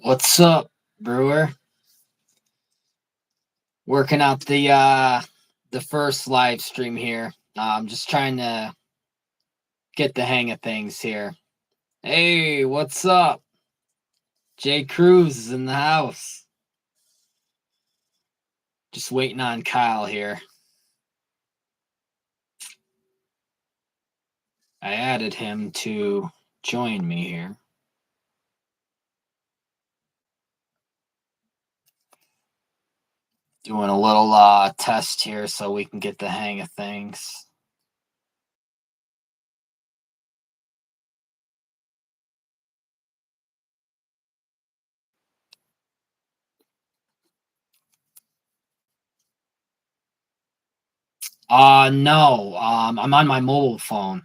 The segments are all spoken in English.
What's up, Brewer? Working out the first live stream here. I'm just trying to get the hang of things here. Hey, what's up? Jay Cruz is in the house. Just waiting on Kyle here. I added him to join me here. Doing a little test here so we can get the hang of things. No. I'm on my mobile phone.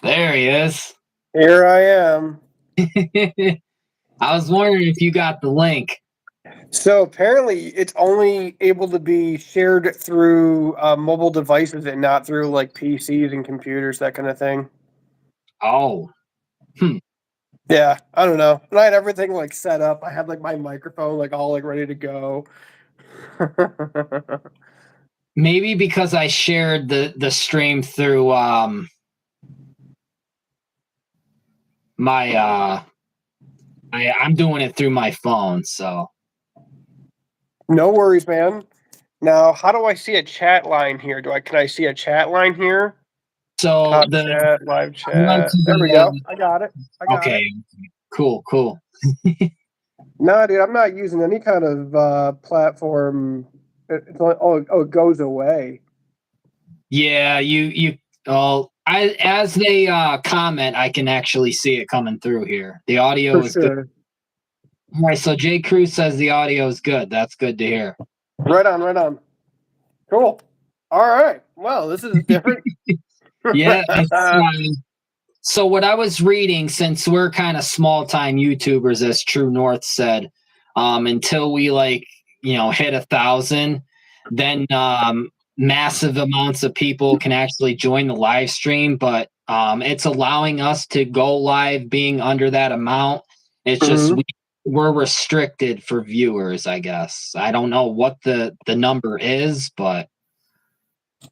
There he is. Here I am. I was wondering if you got the link. So apparently it's only able to be shared through mobile devices and not through like PCs and computers, that kind of thing. Oh. Yeah, I don't know. And I had everything like set up. I had like my microphone like all like ready to go. Maybe because I shared the stream through my I'm doing it through my phone, so No worries, man. Now, how do I see a chat line here? Can I see a chat line here? so Top the chat, live went chat. to There we go. I got it. okay, cool. No, dude, I'm not using any kind of platform. It's only, it goes away. Yeah, as they comment, I can actually see it coming through here. The audio For is good. sure. All right, so Jay Cruz says the audio is good. That's good to hear. Right on. Cool. All right. Well, this is different. Yeah. So what I was reading, since we're kind of small time YouTubers, as True North said, until we hit 1,000, then massive amounts of people can actually join the live stream. But it's allowing us to go live being under that amount. It's just we're restricted for viewers, I guess. I don't know what the number is, but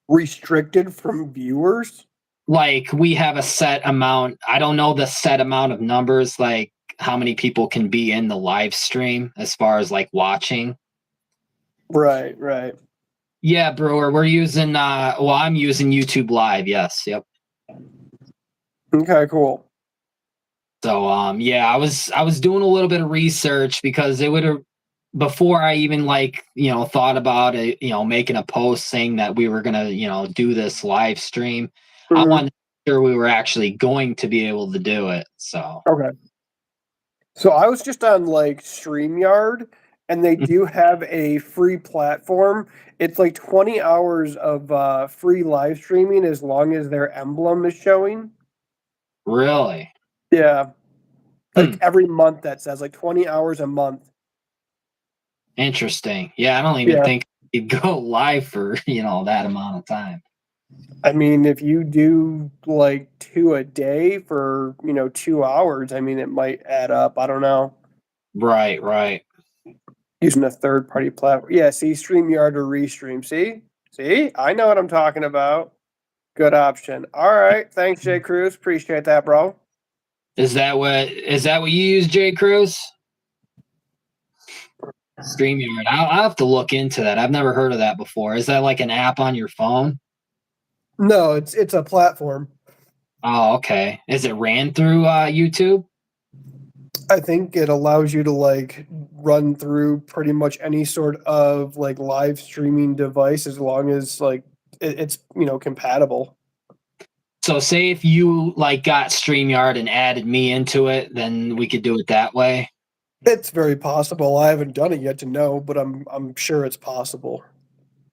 Restricted from viewers? like we have a set amount. I don't know the set amount of numbers, like how many people can be in the live stream as far as like watching. Right. Yeah, Brewer, we're using I'm using YouTube Live. Yes, yep. Okay, cool. So yeah, I was doing a little bit of research because it would have, before I even thought about it, making a post saying that we were gonna, do this live stream. I wanted to make sure we were actually going to be able to do it. So Okay. So I was just on like StreamYard, and they do have a free platform. It's like 20 hours of free live streaming as long as their emblem is showing. really? Yeah. Like every month that says like 20 hours a month. Interesting. Yeah, I don't even think you'd go live for, that amount of time. I mean, if you do like 2 a day for, 2 hours, I mean, it might add up. I don't know. Right. Using a third party platform. Yeah, see, StreamYard or Restream. See, I know what I'm talking about. Good option. All right. Thanks, Jay Cruz. Appreciate that, bro. Is that what you use, Jay Cruz? StreamYard. I'll have to look into that. I've never heard of that before. Is that like an app on your phone? No, it's a platform. Oh, okay. Is it ran through YouTube? I think it allows you to like run through pretty much any sort of like live streaming device as long as like it's compatible. So say if you like got StreamYard and added me into it, then we could do it that way. It's very possible. I haven't done it yet to know, but I'm sure it's possible.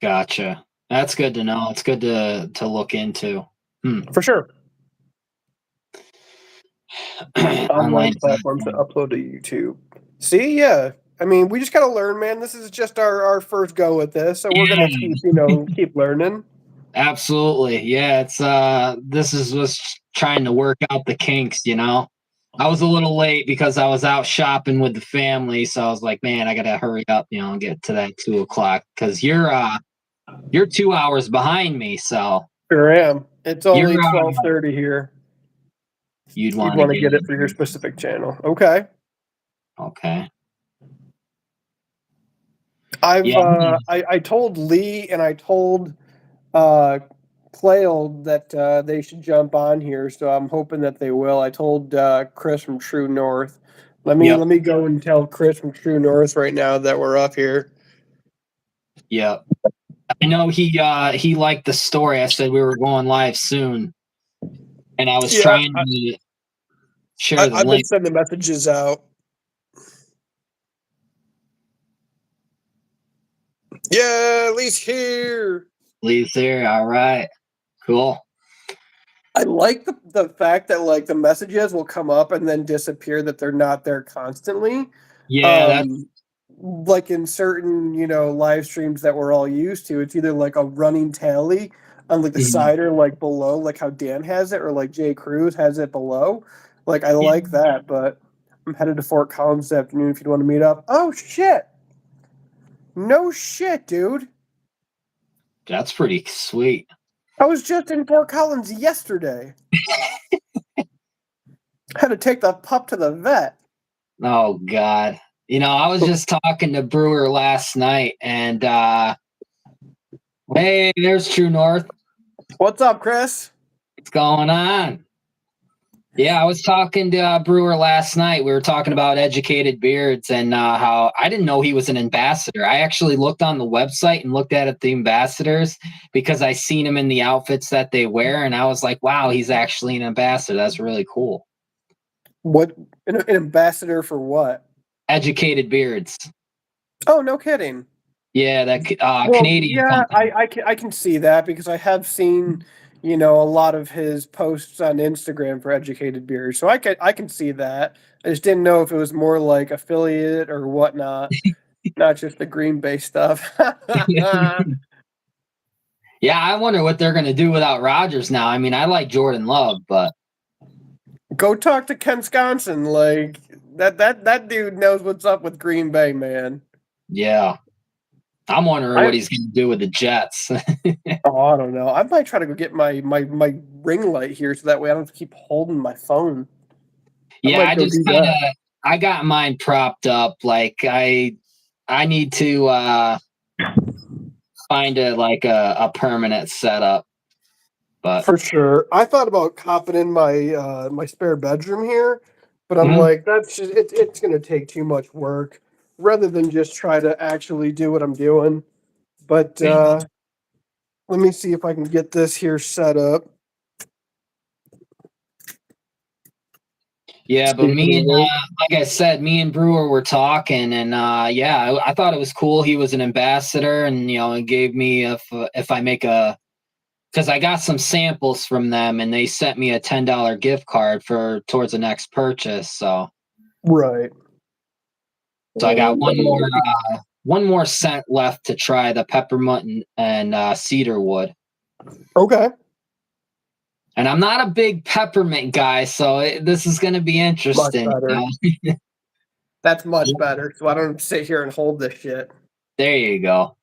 Gotcha. That's good to know. It's good to look into. For sure. Online Online platforms that upload to YouTube. See, yeah. I mean, we just gotta learn, man. This is just our first go with this, so we're gonna keep learning. Absolutely. Yeah, it's this is was trying to work out the kinks, I was a little late because I was out shopping with the family, so I was like, man, I gotta hurry up, and get to that 2 o'clock because you're 2 hours behind me, so Sure am. It's you're only 12:30 here. you'd You'd want to want to get get it for your in. specific channel. Okay. Okay. I've Yeah. I told Lee and I told uh Clayle that they should jump on here, so I'm hoping that they will. I told Chris from True North. Yep. Let me go and tell Chris from True North right now that we're up here. Yep. I know he liked the story. I said we were going live soon, and I was Yeah, trying to share the I've been link. sending messages out. Yeah, Lee's here. Lee's there. All right. Cool. I like the fact that like the messages will come up and then disappear, that they're not there constantly. Yeah, that's Like in certain, live streams that we're all used to, it's either like a running tally on like the side or like below, like how Dan has it, or like Jay Cruz has it below. Like I like that, but I'm headed to Fort Collins this afternoon if you'd want to meet up. Oh shit. No shit, dude. that's pretty sweet. I was just in Fort Collins yesterday. Had to take the pup to the vet. Oh God. I was just talking to Brewer last night, and hey, there's True North. What's up, Chris? What's going on? Yeah, I was talking to Brewer last night. We were talking about Educated Beards and how I didn't know he was an ambassador. I actually looked on the website and looked at the ambassadors because I seen him in the outfits that they wear, and I was like, wow, he's actually an ambassador. That's really cool. What, an ambassador for what? Educated Beards. Oh, no kidding. Yeah, that Well, Canadian yeah, company. I can see that because I have seen, a lot of his posts on Instagram for Educated Beers. So I can see that. I just didn't know if it was more like affiliate or whatnot, not just the Green Bay stuff. Yeah, I wonder what they're going to do without Rodgers now. I mean, I like Jordan Love, but Go talk to Ken Sconson. Like that dude knows what's up with Green Bay, man. yeah, I'm wondering I what he's going to do with the Jets. Oh, I don't know. I might try to go get my ring light here so that way I don't have to keep holding my phone. Yeah, might I go just do kind of that. I got mine propped up. Like I need to find a permanent setup. But For sure. I thought about copping in my spare bedroom here, but I'm Mhm. like, that's just it's gonna take too much work rather than just try to actually do what I'm doing. But let me see if I can get this here set up. Yeah, See but if it'll work. like I said, me and Brewer were talking, and yeah, I thought it was cool. He was an ambassador, and it gave me if I make because I got some samples from them, and they sent me a $10 gift card towards the next purchase. Right. So I got one more scent left to try, the peppermint and cedar wood. Okay. And I'm not a big peppermint guy, so this is going to be Much interesting. better. That's much better. So I don't sit here and hold this shit. There you go.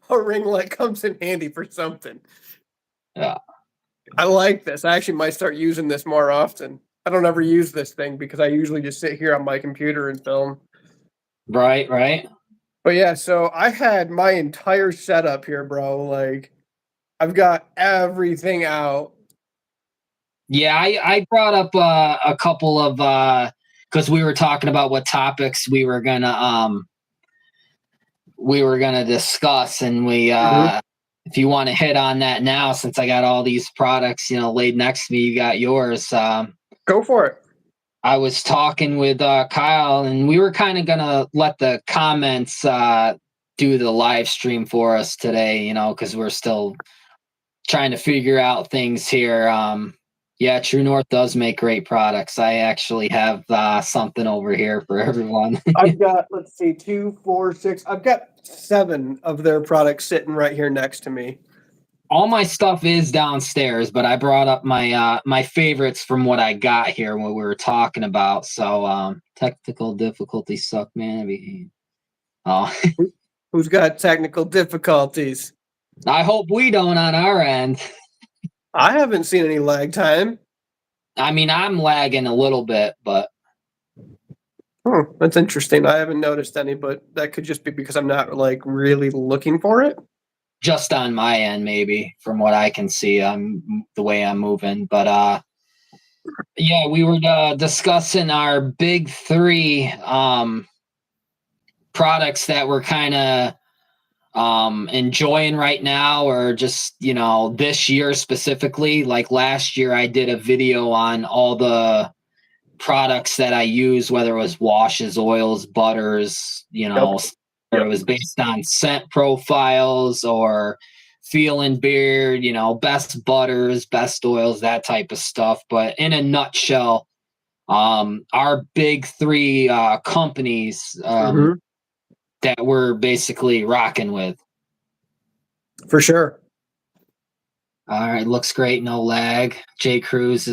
A ring light comes in handy for something. Yeah. I like this. I actually might start using this more often. I don't ever use this thing because I usually just sit here on my computer and film. Right, right. But yeah, so I had my entire setup here, bro. Like, I've got everything out. Yeah, I brought up a couple of because we were talking about what topics we were gonna discuss, and we if you want to hit on that now, since I got all these products laid next to me, you got yours. Go for it. I was talking with Kyle, and we were kind of gonna let the comments do the live stream for us today, because we're still trying to figure out things here. Yeah, True North does make great products. I actually have something over here for everyone. I've got, let's see, 2, 4, 6. I've got 7 of their products sitting right here next to me. All my stuff is downstairs, but I brought up my favorites from what I got here when we were talking about. So technical difficulties suck, man. Oh, Who's got technical difficulties? I hope we don't on our end. I haven't seen any lag time. I mean, I'm lagging a little bit, but That's interesting. I haven't noticed any, but that could just be because I'm not like really looking for it. just on my end, maybe from what I can see, I'm the way I'm moving. But yeah, we were discussing our big three products that we're kind of enjoying right now, or just this year specifically. Like last year, I did a video on all the products that I use, whether it was washes, oils, butters, Yep. or Yep. it was based on scent profiles or feeling beard, best butters, best oils, that type of stuff. But in a nutshell, our big three companies Mm-hmm. that we're basically rocking with. For sure. All right, looks great, no lag. Jay Cruz,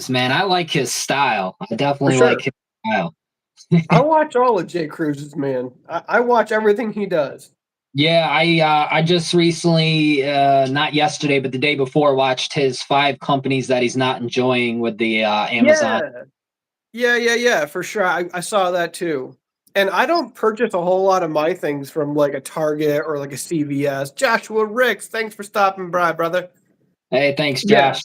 man, I like his style. I For definitely like sure. his style. I watch all of Jay Cruz's, man. I watch everything he does. Yeah, I just recently, not yesterday, but the day before, watched his 5 companies that he's not enjoying with the Amazon. Yeah, for sure. I saw that too. And I don't purchase a whole lot of my things from like a Target or like a CVS. Joshua Ricks, thanks for stopping by, brother. Hey, thanks, Yeah. Josh.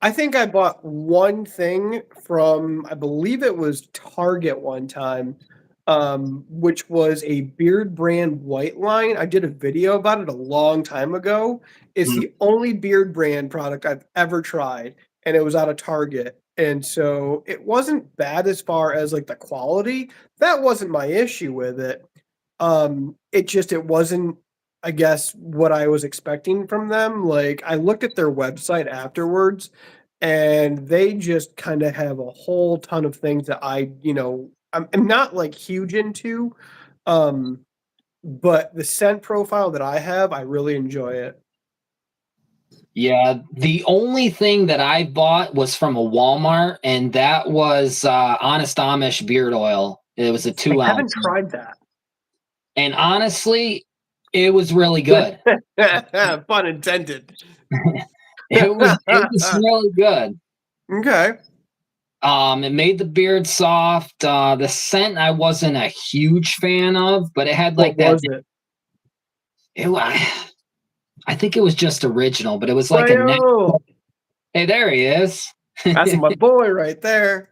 I think I bought one thing from, I believe it was Target one time, which was a Beard brand white line. I did a video about it a long time ago. It's Mm. the only Beard brand product I've ever tried, and it was out of Target. And so it wasn't bad as far as like the quality. That wasn't my issue with it. It wasn't, I guess, what I was expecting from them. Like I looked at their website afterwards, and they just kind of have a whole ton of things that I'm not like huge into. Um, but the scent profile that I have, I really enjoy it. Yeah, the only thing that I bought was from a Walmart, and that was Honest Amish beard oil. It was a I 2 ounce, haven't tried that. and honestly, it was really good. Pun intended. It was really good. Okay. It made the beard soft. The scent I wasn't a huge fan of, but it had What like that. was it? I think it was just original, but it was like a Rayo. hey, there he is. That's my It boy right there.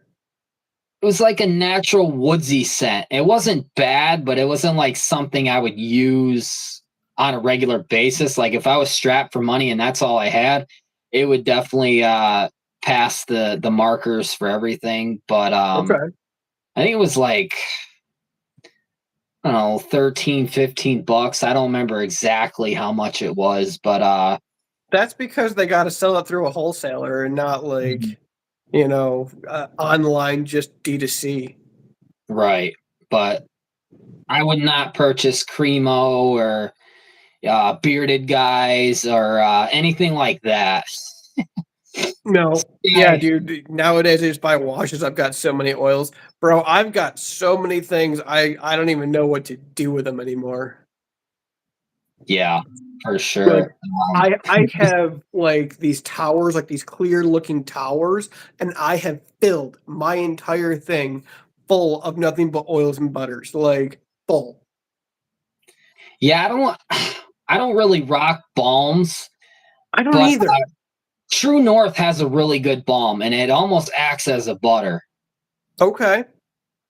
was like a natural woodsy scent. It wasn't bad, but it wasn't like something I would use on a regular basis. Like if I was strapped for money and that's all I had, it would definitely pass the markers for everything. But Okay. I think it was like, I don't know, 13, $15. I don't remember exactly how much it was, but That's because they got to sell it through a wholesaler and not like, online just D2C. right. But I would not purchase Cremo or Bearded Guys or anything like that. No. Yeah, Yeah, dude. Nowadays I just buy washes. I've got so many oils. Bro, I've got so many things. I don't even know what to do with them anymore. yeah, for Like sure. I have like these towers, like these clear looking towers, and I have filled my entire thing full of nothing but oils and butters. Like full. Yeah, I don't really rock balms, I don't but either. True North has a really good balm, and it almost acts as a butter. Okay.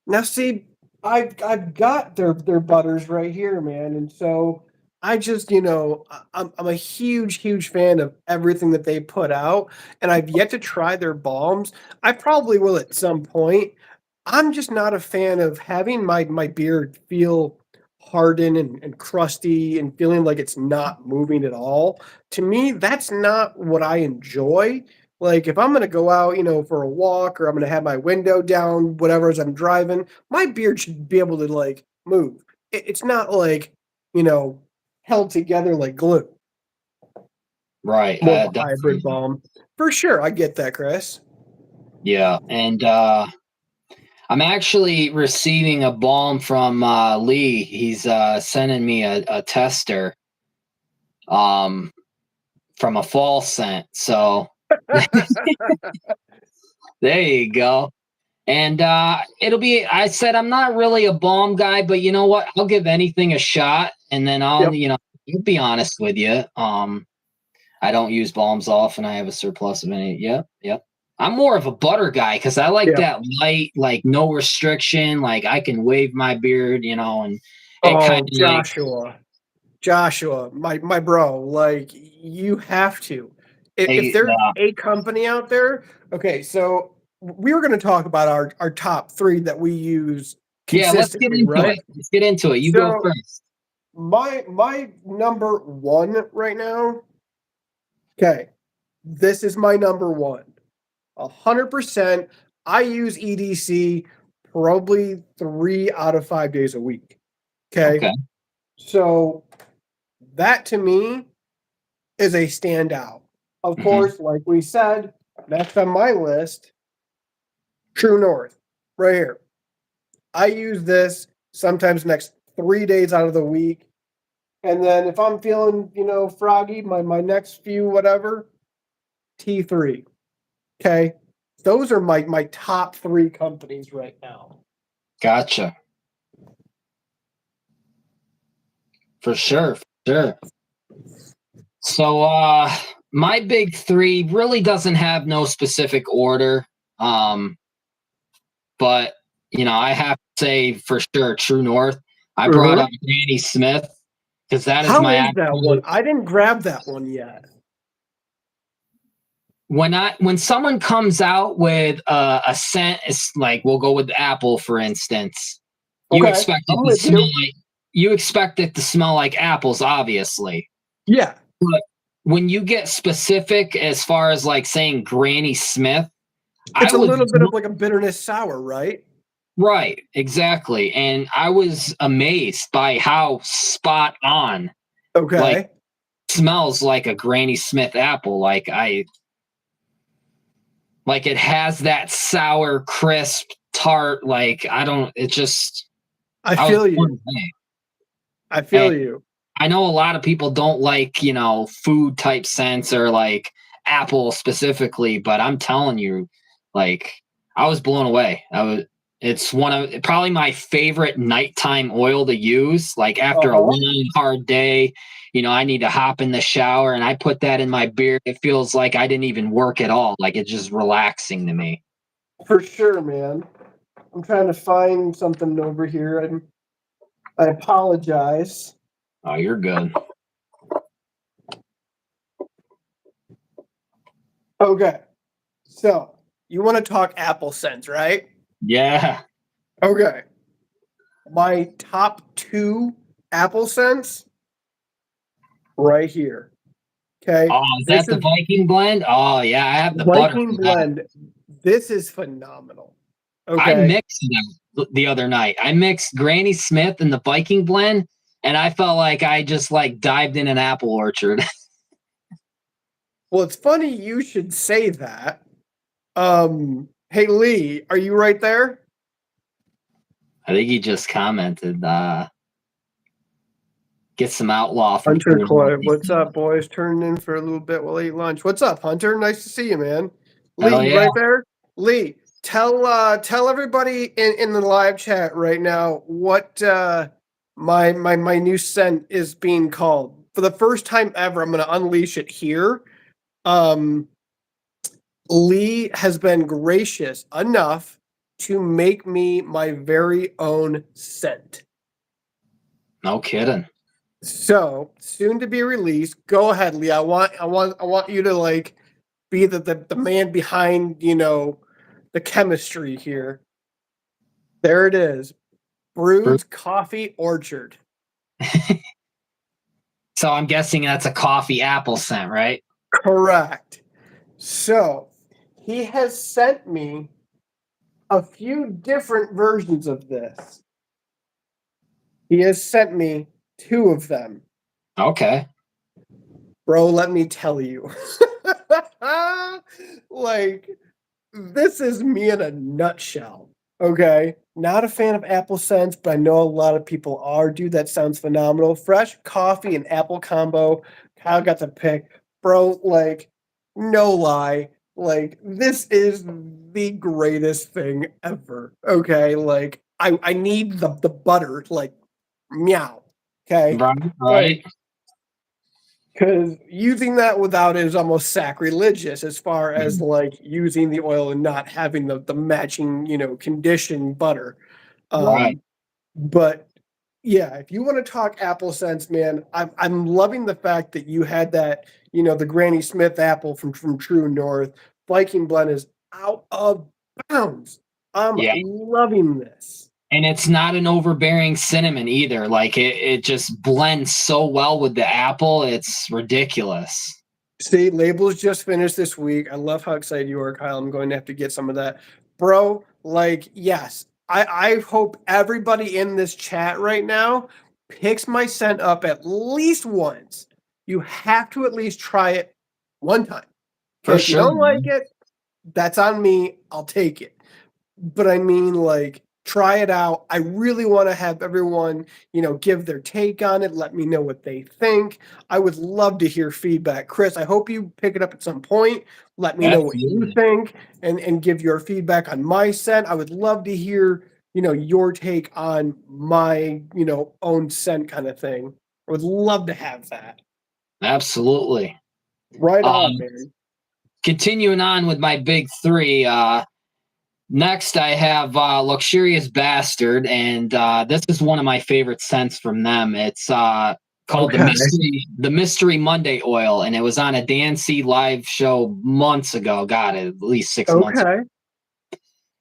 Now see, I've got their butters right here, man, and so I just I'm a huge fan of everything that they put out, and I've yet to try their balms. I probably will at some point. I'm just not a fan of having my beard feel hardened and crusty and feeling like it's not moving at all. To me, that's not what I enjoy. Like if I'm gonna go out, for a walk, or I'm gonna have my window down, whatever, as I'm driving, my beard should be able to like move. It's not like held together like glue. Right. More of a hybrid Definitely. balm, for sure. I get that, Chris. Yeah. And I'm actually receiving a balm from Lee. He's sending me a tester um, from a fall scent. So there you go. And it'll be, I said, I'm not really a balm guy, but you know what? I'll give anything a shot. And then Yep. I'll be honest with you. I don't use balms often. I have a surplus of any. Yep. Yep. I'm more of a butter guy because I like Yeah. that light, like no restriction. Like I can wave my beard, and it kind Oh, of like, Joshua, my bro, like you have to. If there's a company out there, okay, so we were going to talk about our top three that we use yeah, let's get consistently, into right? it. Let's get into it. You go So first. my number one right now, okay, this is my number one. 100%. I use EDC probably 3 out of 5 days a week. Okay. Okay. So that to me is a standout. Of Hmm. course, like we said, next on my list, True North, right here. I use this sometimes next 3 days out of the week. And then if I'm feeling, froggy, my next few, whatever, T3. Okay. Those are my top three companies right now. Gotcha. For sure. For sure. So my big three really doesn't have no specific order. Um, but I have to say for sure, True North. I brought Uh-huh. up Granny Smith because that is How my is that one? absolute. I didn't grab that one yet. When someone comes out with a scent, it's like we'll go with Apple for instance. You Okay. expect it I'm to with smell you. like you expect it to smell like apples, obviously. Yeah. But when you get specific as far as like saying Granny Smith, I It's a was little bit of like a bitterness sour, right? right, exactly. And I was amazed by how spot on, like, Okay. smells like a Granny Smith apple. Like it has that sour, crisp, tart, like I don't, it just, I I was feel blown you. away. I And feel you. I know a lot of people don't like, food type scents or like apple specifically, but I'm telling you, like, I was blown away. It's one of probably my favorite nighttime oil to use. Like after a Uh-huh. long, hard day, I need to hop in the shower and I put that in my beard. It feels like I didn't even work at all. Like it's just relaxing to me. For sure, man. I'm trying to find something over here. I apologize. Oh, you're good. Okay. So you want to talk apple scents, right? Yeah. Okay. My top two apple scents right here. Okay. Oh, is This that the is Viking blend? Oh, yeah. I have the butter Viking for that. blend. This is phenomenal. I Okay. mixed them the other night. I mixed Granny Smith and the Viking blend, and I felt like I just like dived in an apple orchard. Well, it's funny you should say that. Hey Lee, are you right there? I think he just commented, get some outlaw from Hunter True North. Coy, what's up, boys? Turning in for a little bit. We'll eat lunch. What's up, Hunter? Nice to see you, man. Lee, Hell you yeah. right there? Lee, tell everybody in the live chat right now what my new scent is being called. For the first time ever, I'm gonna unleash it here. Um Lee has been gracious enough to make me my very own scent. No kidding. So soon to be released. Go ahead, Lee. I want you to like be the man behind the chemistry here. There it is. Broods Coffee Orchard. So I'm guessing that's a coffee apple scent, right? Correct. So he has sent me a few different versions of this. He has sent me 2 of them. Okay. Bro, let me tell you. Like, this is me in a nutshell. Okay. Not a fan of apple scents, but I know a lot of people are. Dude, that sounds phenomenal. Fresh coffee and apple combo. Kyle got to pick. Bro, like, no lie. Like, this is the greatest thing ever. Okay. Like, I need the butter, like, meow. Okay. Right. Like, Right. because using that without it is almost sacrilegious as far as Mhm. like using the oil and not having the matching, conditioned butter. Right. Um, but yeah, if you want to talk apple scents, man, I'm loving the fact that you had that, the Granny Smith apple from True North. Viking blend is out of bounds. I'm Yeah. loving this. And it's not an overbearing cinnamon either. Like it just blends so well with the apple. It's ridiculous. See, labels just finished this week. I love how excited you are, Kyle. I'm going to have to get some of that. Bro, like, yes. I hope everybody in this chat right now picks my scent up at least once. You have to at least try it one time. For Okay, if you sure, don't like man. it, that's on me. I'll take it. But I mean, like, try it out. I really want to have everyone, give their take on it. Let me know what they think. I would love to hear feedback. Chris, I hope you pick it up at some point. Let me know what you Absolutely. think and give your feedback on my scent. I would love to hear, your take on my, own scent kind of thing. I would love to have that. Absolutely. Right on, Um, man. continuing on with my big three. Next, I have Luxurious Bastard, and this is one of my favorite scents from them. It's called Okay. the Mystery Monday Oil, and it was on a Dan C live show months ago. God, at least 6 months ago. Okay.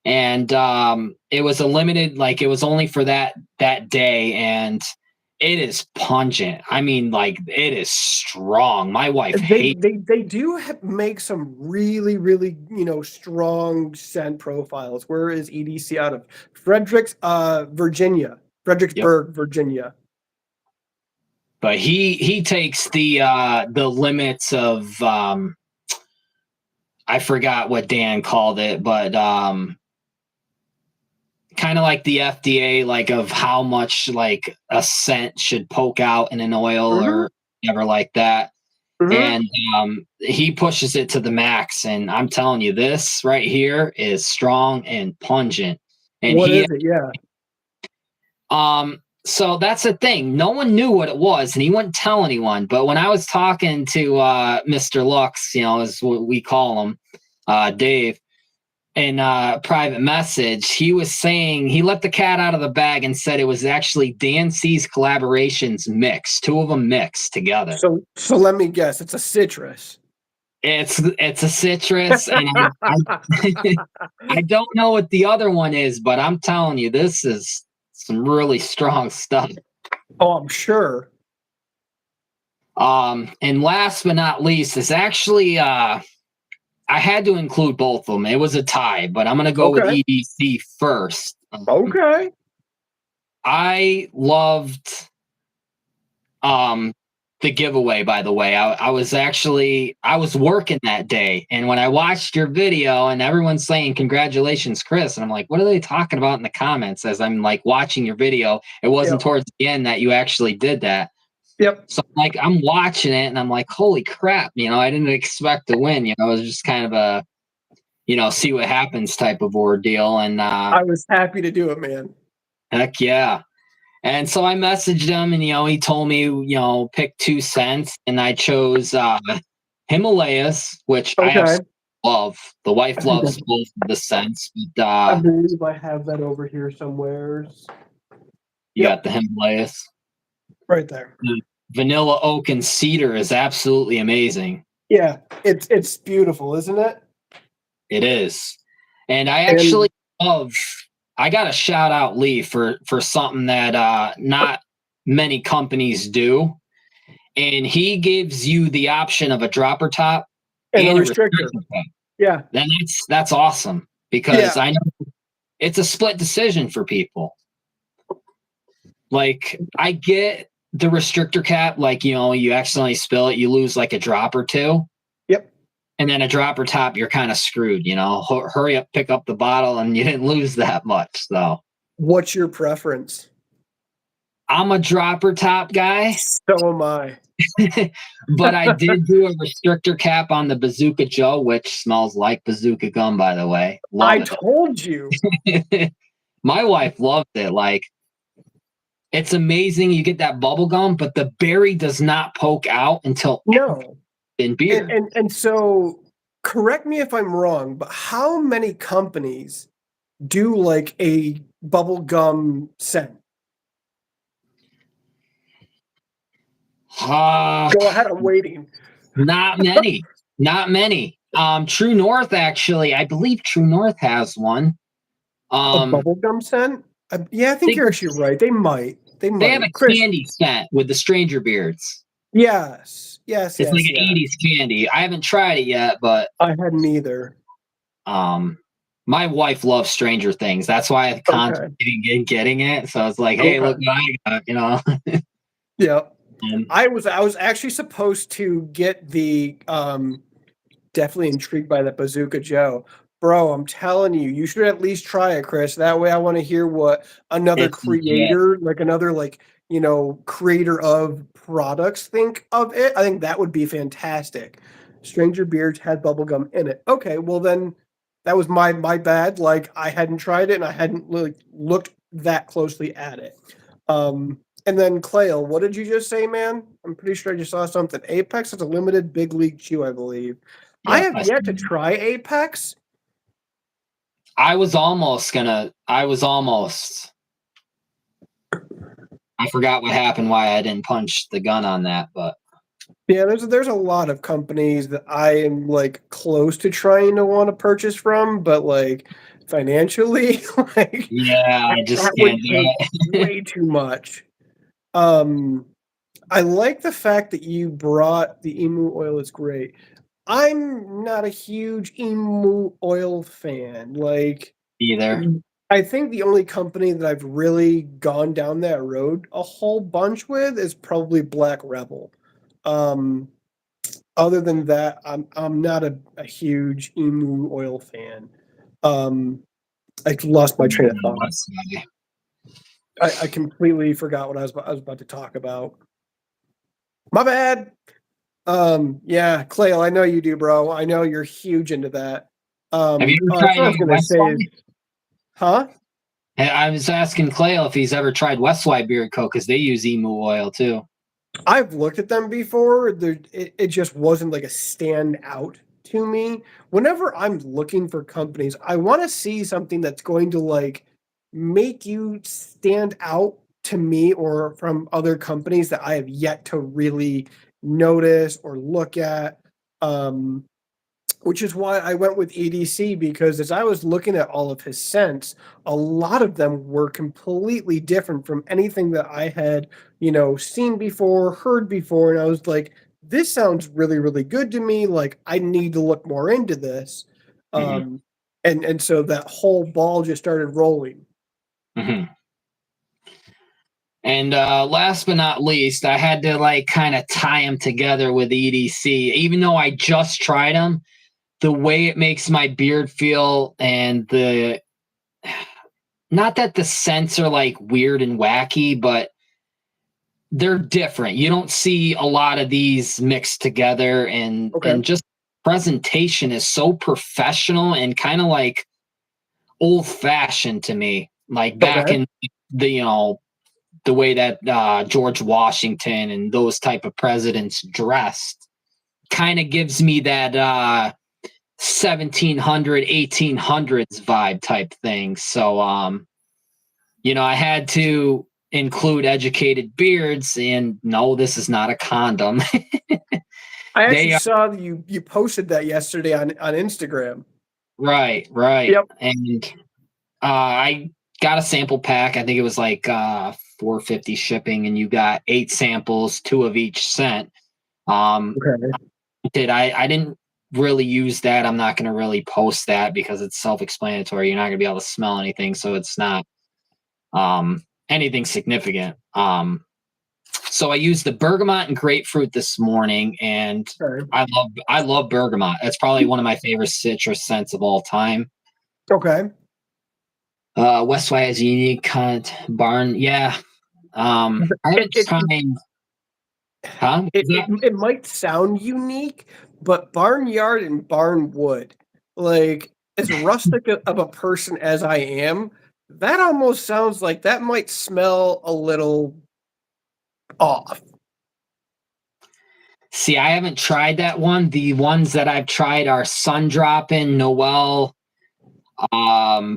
And it was a limited, like it was only for that day, and it is pungent. I mean, like it is strong. My wife They hates. they they do make some really really strong scent profiles. Where is EDC out of? Virginia, Yep. Fredericksburg, Virginia. But he takes the limits of I forgot what Dan called it, but kind of like the FDA, like of how much like a scent should poke out in an oil Hmm. or whatever like that. Hmm. And he pushes it to the max. And I'm telling you, this right here is strong and pungent. And What he is it? Yeah. so that's the thing. No one knew what it was, and he wouldn't tell anyone. But when I was talking to Mr. Lux, is what we call him, Dave, in private message, he was saying he let the cat out of the bag and said it was actually Dan C's collaborations mixed, 2 of them mixed together. So let me guess. It's a citrus. It's a citrus, and I don't know what the other one is, but I'm telling you, this is some really strong stuff. Oh, I'm sure. And last but not least, is actually I had to include both of them. It was a tie, but I'm gonna go with Okay. EDC first. Okay. I loved um the giveaway, by the way. I was working that day, and when I watched your video and everyone's saying congratulations, Chris, and I'm like, what are they talking about in the comments as I'm like watching your video? It wasn't Yep. towards the end that you actually did that. Yep. So like I'm watching it and I'm like, holy crap, I didn't expect to win. It was just kind of a, see what happens type of ordeal. And I was happy to do it, man. heck yeah. And so I messaged him and he told me, pick 2 cents, and I chose Himalayas, which I Okay. absolutely love. The I wife think loves both of the scents, but I believe I have that over here somewhere. you got Yep. the Himalayas. Right there. The vanilla oak and cedar is absolutely amazing. Yeah, it's beautiful, isn't it? It is. And I And actually love I got to shout out Lee for something that not many companies do. And he gives you the option of a dropper top And a and a restrictor. restrictor cap. Yeah. Then that's awesome because Yeah. I know it's a split decision for people. Like I get the restrictor cap, like you accidentally spill it, you lose like a drop or two. Yep. And then a dropper top, you're kind of screwed, hurry up, pick up the bottle, and you didn't lose that much. So What's your preference? I'm a dropper top guy. So am I. But I did do a restrictor cap on the Bazooka Joe, which smells like bazooka gum, by the way. I Love told you. it. My wife loved it. Like, it's amazing. You get that bubble gum, but the berry does not poke out until No. in beer. And so, correct me if I'm wrong, but how many companies do like a bubble gum scent? Go ahead, I'm waiting. Not many. Not many. True North, actually, I believe True North has one. A bubble gum scent? Yeah, I think you're actually right. They might. They have a Chris. candy scent with the Stranger Beards. Yes. It's like an 80s candy. I haven't tried it yet, but I hadn't either. my wife loves Stranger Things. That's why I contemplated getting it. So I was like, hey, look what I got, Yeah. I was actually supposed to get the definitely intrigued by that Bazooka Joe. Bro, I'm telling you, you should at least try it, Chris. That way I want to hear what another creator, like another creator of products think of it. I think that would be fantastic. Stranger Beards had bubblegum in it. Okay, well then that was my bad. Like I hadn't tried it and I hadn't looked that closely at it. And then Clayle, what did you just say, man? I'm pretty sure I just saw something. Apex is a limited big league chew, I believe. I have yet to try Apex. I forgot what happened, why I didn't punch the gun on that, but yeah, there's a lot of companies that I am like close to trying to want to purchase from, but like financially, like I just that would take way too much. I like the fact that you brought the emu oil. It's great. I'm not a huge emu oil fan. Like either. I think the only company that I've really gone down that road a whole bunch with is probably Black Rebel. Other than that, I'm not a huge emu oil fan. I lost my train of thought. I completely forgot what I was about to talk about. My bad. Yeah, Clayle, I know you do, bro. I know you're huge into that. Have you ever tried I was gonna say, huh? I was asking Clayle if he's ever tried Westwide Beard Co. because they use emu oil too. I've looked at them before. It just wasn't like a stand out to me. Whenever I'm looking for companies, I want to see something that's going to like make you stand out to me or from other companies that I have yet to really notice or look at. Which is why I went with EDC, because as I was looking at all of his scents, a lot of them were completely different from anything that I had, seen before, heard before. And I was like, this sounds really, really good to me. Like, I need to look more into this. And so that whole ball just started rolling. Mm-hmm. And last but not least, I had to like kind of tie them together with EDC. Even though I just tried them, the way it makes my beard feel and not that the scents are like weird and wacky, but they're different. You don't see a lot of these mixed together, and just presentation is so professional and kind of like old fashioned to me. Like back in the way that George Washington and those type of presidents dressed, kind of gives me that 1700 1800s vibe type thing. So I had to include educated beards, and no, this is not a condom. I actually saw you posted that yesterday on Instagram. Right. Yep. And I got a sample pack. I think it was like $4.50 shipping, and you got 8 samples, 2 of each scent. I didn't really use that. I'm not going to really post that because it's self-explanatory. You're not going to be able to smell anything, so it's not anything significant. So I used the bergamot and grapefruit this morning, and Okay. I love bergamot. It's probably one of my favorite citrus scents of all time. Okay. Westway has a unique barn. Yeah. I It haven't it tried. Huh? it, it, it might sound unique, but barnyard and barnwood, like as rustic of a person as I am, that almost sounds like that might smell a little off. See, I haven't tried that one. The ones that I've tried are Sun Droppin', Noel,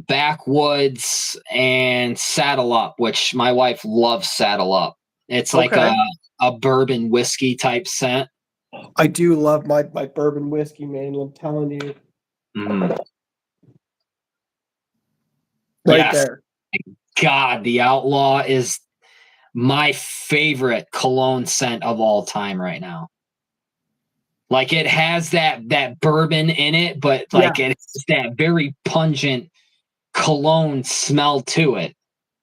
Backwoods, and Saddle Up, which my wife loves Saddle Up. It's like Okay. a bourbon whiskey type scent. I do love my bourbon whiskey, man. I'm telling you. Mm. Right Yes. there. God, the Outlaw is my favorite cologne scent of all time right now. Like it has that bourbon in it, but Yeah. like it's that very pungent cologne smell to it.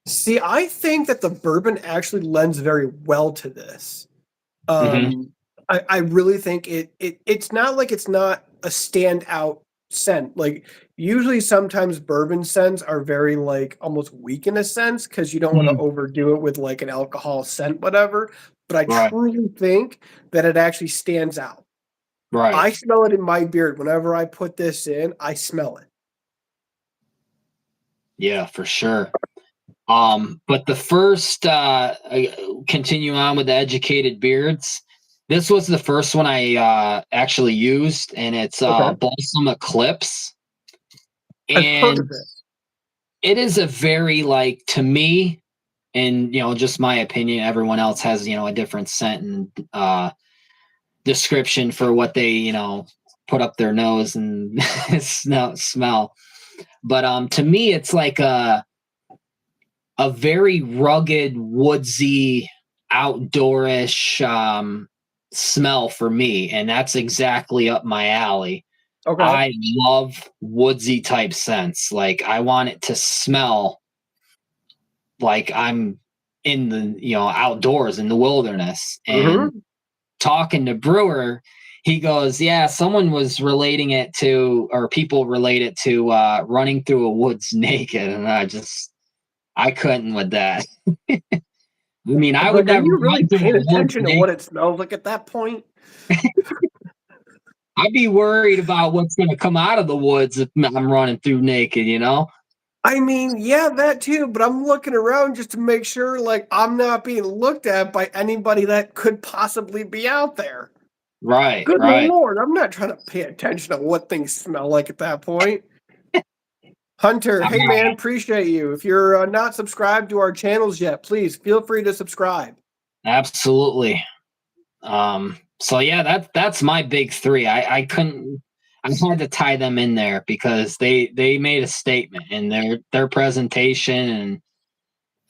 See, I think that the bourbon actually lends very well to this. Mhm. I really think it's not like it's not a standout scent. Like usually sometimes bourbon scents are very like almost weak in a sense because you don't want to Mm, overdo it with like an alcohol scent, whatever. But I right, truly think that it actually stands out. right. I smell it in my beard. Whenever I put this in, I smell it. Yeah, for sure. But the first continue on with the educated beards. This was the first one I actually used, and it's Okay. Balsam Eclipse. I've heard And of it. it is a very like to me, and just my opinion, everyone else has a different scent and description for what they put up their nose and smell. But to me it's like a very rugged, woodsy, outdoorish smell for me, and that's exactly up my alley. Okay. I love woodsy type scents. Like I want it to smell like I'm in the outdoors in the wilderness. And Hmm. talking to Brewer, he goes, "Yeah, someone was relating it to, or people relate it to running through a woods naked," and I couldn't with that. I mean, I would Like, are never you really run through paying a woods attention to what naked. it smells like at that point? I'd be worried about what's going to come out of the woods if I'm running through naked. I mean, yeah, that too, but I'm looking around just to make sure, like, I'm not being looked at by anybody that could possibly be out there. Right, Good right. Lord, I'm not trying to pay attention to what things smell like at that point. Hunter, I hey mean, man, appreciate you. If you're not subscribed to our channels yet, please feel free to subscribe. absolutely. So yeah, that's my big three. I couldn't. I had to tie them in there because they made a statement in their presentation,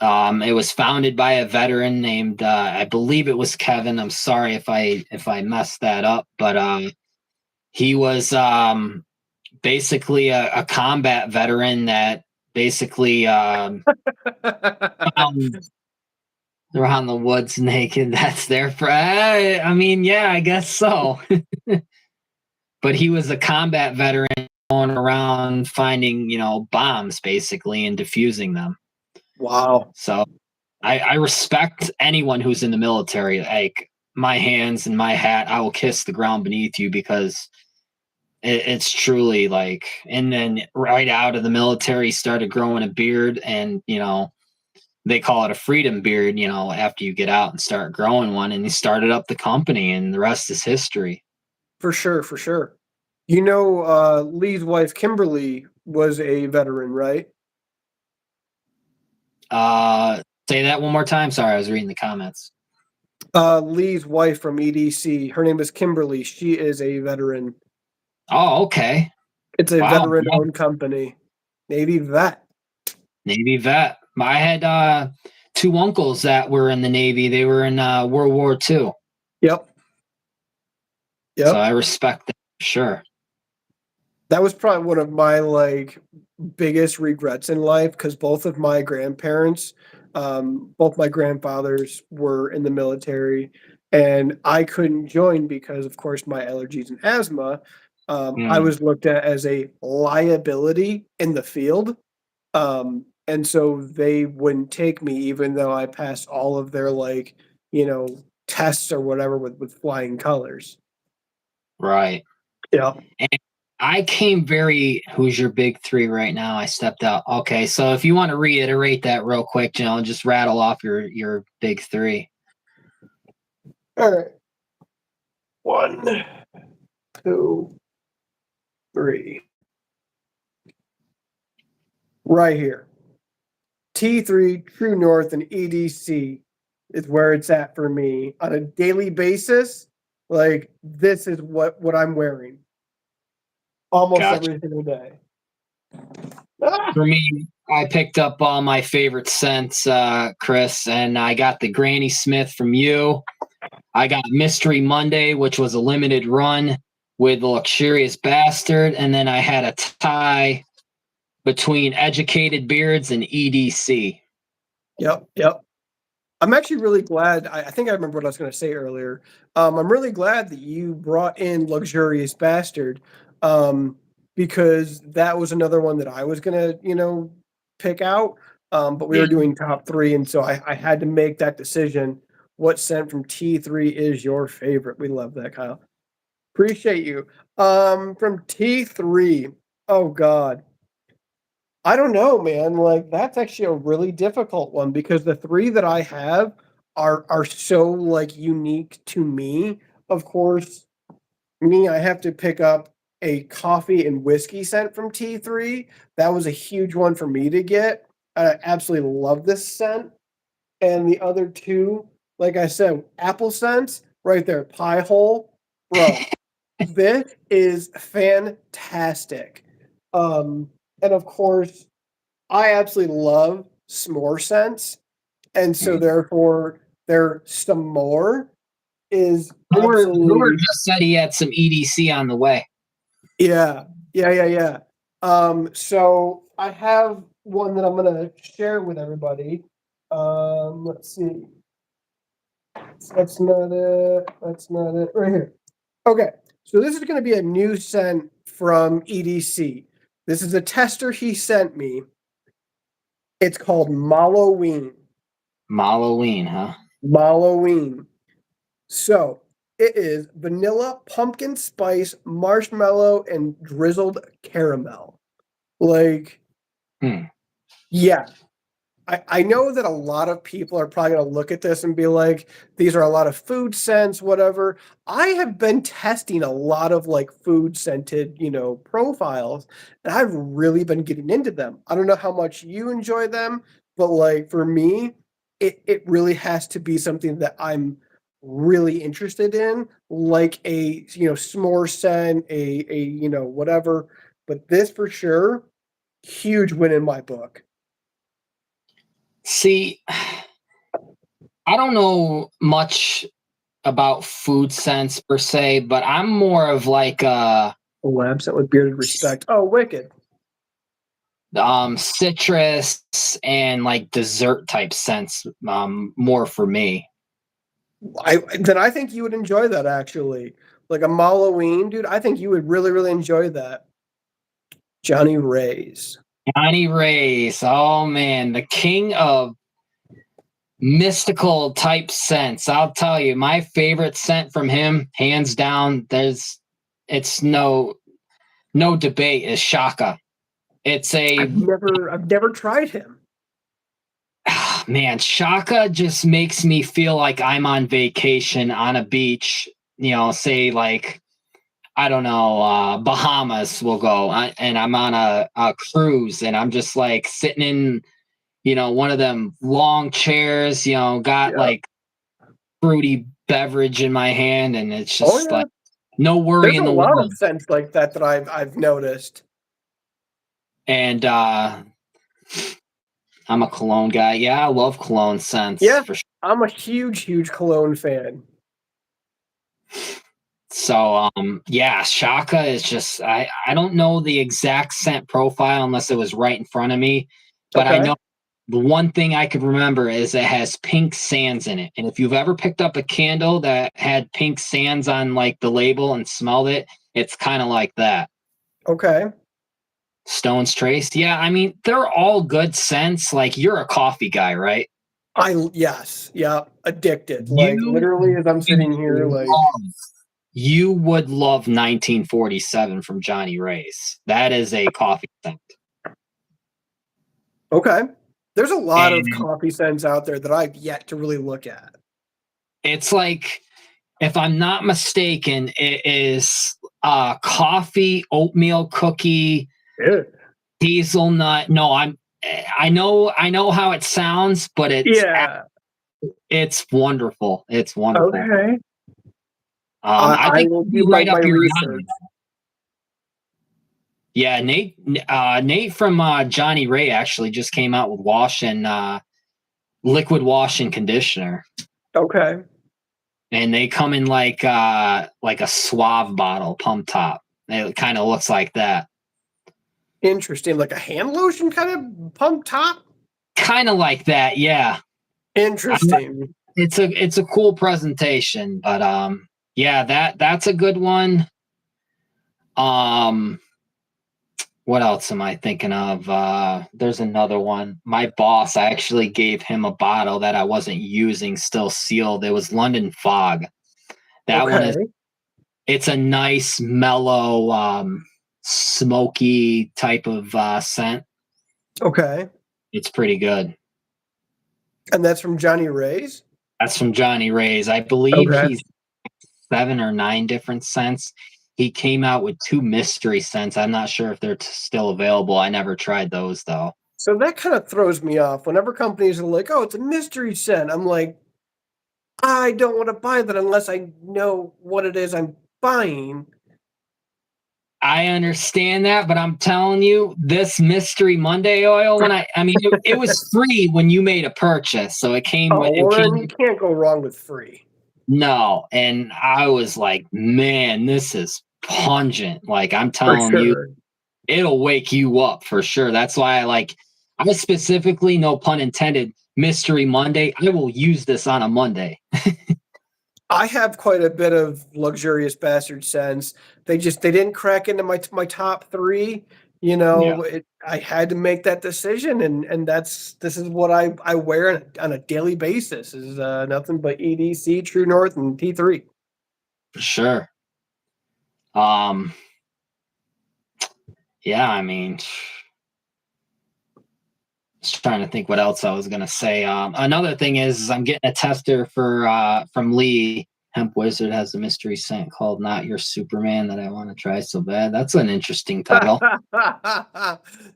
and it was founded by a veteran named I believe it was Kevin. I'm sorry if I messed that up, but he was basically a combat veteran that basically found around the woods naked. That's their I mean, yeah, I guess so. But he was a combat veteran going around finding bombs basically and defusing them. Wow. So I respect anyone who's in the military. Like my hands and my hat, I will kiss the ground beneath you because it's truly like. And then right out of the military, started growing a beard, and they call it a freedom beard. After you get out and start growing one, and he started up the company, and the rest is history. For sure, for sure. You know, Lee's wife, Kimberly, was a veteran, right? Uh, Say that one more time. Sorry, I was reading the comments. Lee's wife from EDC, her name is Kimberly. She is a veteran. Oh, okay. It's a Wow. veteran-owned company. Navy vet. Navy vet. I had two uncles that were in the Navy. They were in World War II. Yep. So Yep. I respect that for sure. That was probably one of my like biggest regrets in life because both of my grandparents, both my grandfathers were in the military, and I couldn't join because, of course, my allergies and asthma. I Mm, was looked at as a liability in the field, and so they wouldn't take me, even though I passed all of their like tests or whatever with flying colors. right. Yeah. And I came very. Who's your big three right now? I stepped out. Okay, so if you want to reiterate that real quick, just rattle off your big three. All right. 1, 2, 3. Right here. T3, True North, and EDC is where it's at for me on a daily basis. Like this is what I'm wearing almost Gotcha. every single day. Ah! For me, I picked up all my favorite scents, Chris, and I got the Granny Smith from you. I got Mystery Monday, which was a limited run with the Luxurious Bastard, and then I had a tie between Educated Beards and EDC. Yep, yep. I'm actually really glad. I think I remember what I was going to say earlier. I'm really glad that you brought in Luxurious Bastard, um, because that was another one that I was going to, pick out. But we Yeah. were doing top three, and so I had to make that decision. What scent from T3 is your favorite? We love that, Kyle. Appreciate you. From T3, oh God. I don't know, man. Like that's actually a really difficult one because the three that I have are so like unique to me. Of course, I have to pick up a coffee and whiskey scent from T3. That was a huge one for me to get. I absolutely love this scent. And the other two, like I said, apple scents right there, pie hole, bro. This is fantastic. And of course, I absolutely love s'more scents, and so therefore their s'more is Hoover absolutely just said he had some EDC on the way. yeah. So I have one that I'm gonna share with everybody. Let's see. That's not it. That's not it. Right here. Okay, so this is going to be a new scent from EDC. This is a tester he sent me. It's called Halloween. Halloween, huh? Halloween. So it is vanilla, pumpkin spice, marshmallow, and drizzled caramel. Like, Hmm. yeah, I know that a lot of people are probably going to look at this and be like, these are a lot of food scents, whatever. I have been testing a lot of like food scented, profiles, and I've really been getting into them. I don't know how much you enjoy them, but like for me, it really has to be something that I'm really interested in, like a, s'more scent, whatever. But this for sure, huge win in my book. See, I don't know much about food scents per se, but I'm more of like A lab set with bearded respect. Oh, wicked. citrus and like dessert type scents more for me. I think you would enjoy that actually. Like a Halloween, dude. I think you would really, really enjoy that. Johnny Ray's. Johnny Ray's, oh man, the king of mystical type scents. I'll tell you, my favorite scent from him, hands down, it's no debate, is Shaka. It's a I've never tried him. man, Shaka just makes me feel like I'm on vacation on a beach, say like I don't know, Bahamas will go, and I'm on a cruise, and I'm just like sitting in, one of them long chairs, got Yeah. like fruity beverage in my hand, and it's Oh just yeah. like no worry There's in a the lot of world. scents like that I've noticed. And I'm a cologne guy. Yeah, I love cologne scents Yeah. for sure. I'm a huge, huge cologne fan. So yeah, Shaka is just I don't know the exact scent profile unless it was right in front of me, but I Okay. know the one thing I could remember is it has pink sands in it. And if you've ever picked up a candle that had pink sands on like the label and smelled it, it's kind of like that. Okay. Stone's Trace. Yeah, I mean, they're all good scents. Like you're a coffee guy, right? Yes. Yeah. Addicted. Like You literally as I'm sitting here, like, love you would love 1947 from Johnny Ray's. That is a coffee scent. okay. There's a lot of And coffee scents out there that I've yet to really look at. it's like, if I'm not mistaken, it is coffee, oatmeal cookie, Yeah. hazelnut. No, I know how it sounds, but Yeah. it's wonderful. It's wonderful. Okay. I I think will it'd do be my, right my up your research. alley. Yeah, Nate from Johnny Ray actually just came out with wash and liquid wash and conditioner, Okay. and they come in like a Suave bottle, pump top. It kind of looks like that, Interesting. Like a hand lotion kind of pump top? kind of like that. Yeah, Interesting. it's a cool presentation, but yeah, that's a good one. Um, what else am I thinking of? There's another one. My boss, I actually gave him a bottle that I wasn't using, still sealed. It was London Fog. That one is, Okay. it's a nice, mellow, smoky type of scent. Okay. It's pretty good. And that's from Johnny Ray's? That's from Johnny Ray's. I believe Okay. he's 7 or 9 different scents. He came out with 2 mystery scents. I'm not sure if they're still available. I never tried those though. So that kind of throws me off. Whenever companies are like, oh, it's a mystery scent, I'm like, I don't want to buy that unless I know what it is I'm buying. I understand that, but I'm telling you, this Mystery Monday oil, I mean, it was free when you made a purchase, so it came Oh, with it well, then you came. can't go wrong with free. No, and I was like, man, this is pungent. Like I'm For telling you, sure. it'll wake you up for sure. That's why I specifically, no pun intended, Mystery Monday. I will use this on a Monday. I have quite a bit of luxurious bastard scents. They didn't crack into my top three. Yeah, I had to make that decision, and this is what I wear on a daily basis. Is nothing but EDC, True North, and T3. for sure. Um, yeah, I mean, just trying to think what else I was gonna say. Another thing is I'm getting a tester for from Lee. Hemp Wizard has a mystery scent called "Not Your Superman" that I want to try so bad. That's an interesting title.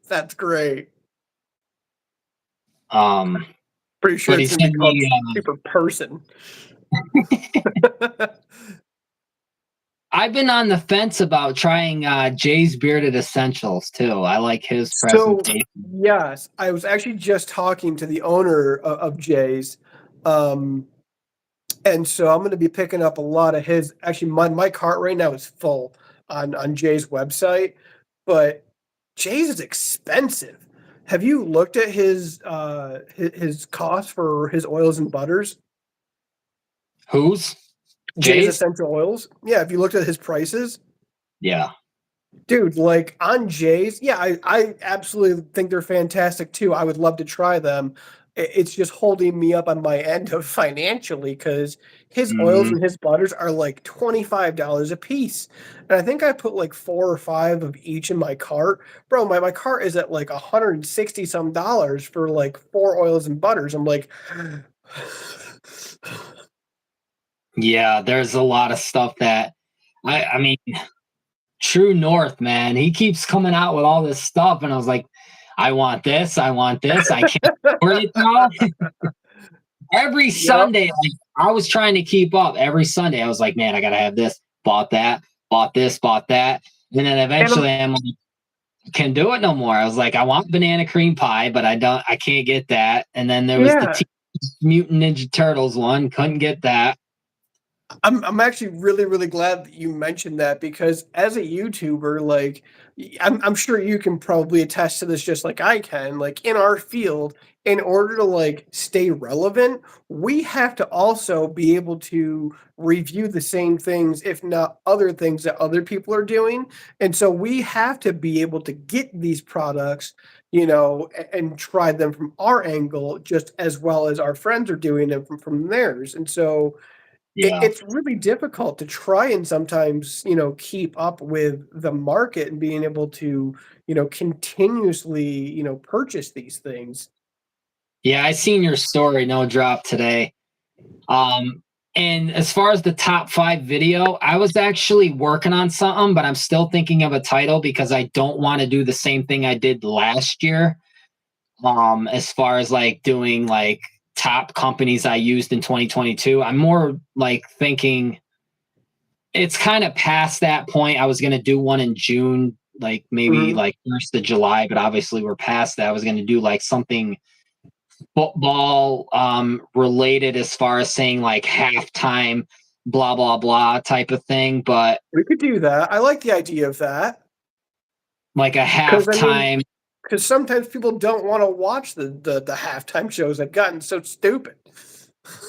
That's great. Um, Pretty sure but he it's going to sent be called me. Super Person. I've been on the fence about trying Jay's Bearded Essentials too. I like his So, presentation. yes, I was actually just talking to the owner of Jay's. Um, and so I'm going to be picking up a lot of his. Actually, my cart right now is full on Jay's website, but Jay's is expensive. Have you looked at his cost for his oils and butters? Who's Jay's Jay's? essential oils? Yeah, have you looked at his prices? Yeah, Dude, like on Jay's, yeah, I absolutely think they're fantastic too. I would love to try them. It's just holding me up on my end of financially because his oils hmm and his butters are like $25 a piece. And I think I put like 4 or 5 of each in my cart. Bro, my cart is at like 160 some dollars for like 4 oils and butters. I'm like, yeah. There's a lot of stuff that I mean, True North, man. He keeps coming out with all this stuff, and I was like, I want this. I want this. I can't afford it now. Every yep, Sunday, like I was trying to keep up. Every Sunday, I was like, man, I gotta have this. Bought that. Bought this. Bought that. And then and eventually, I'm like, can do it no more. I was like, I want banana cream pie, but I can't get that. And then there was the yeah, Mutant Ninja Turtles one, couldn't get that. I'm actually really, really glad that you mentioned that because as a YouTuber, like I'm sure you can probably attest to this just like I can. Like in our field, in order to like stay relevant, we have to also be able to review the same things, if not other things that other people are doing. And so we have to be able to get these products, and try them from our angle just as well as our friends are doing them from theirs. And so Yeah. it's really difficult to try and sometimes, keep up with the market and being able to, continuously, purchase these things. Yeah, I seen your story, no drop today. Um, and as far as the top 5 video, I was actually working on something, but I'm still thinking of a title because I don't want to do the same thing I did last year. As far as like doing like top companies I used in 2022, I'm more like thinking it's kind of past that point. I was going to do one in June, like maybe Mhm. like 1st of July, but obviously we're past that. I was going to do like something football related as far as saying like halftime blah blah blah type of thing, but We could do that. I like the idea of that like a because I mean, halftime, because sometimes people don't want to watch the halftime shows. They've gotten so stupid.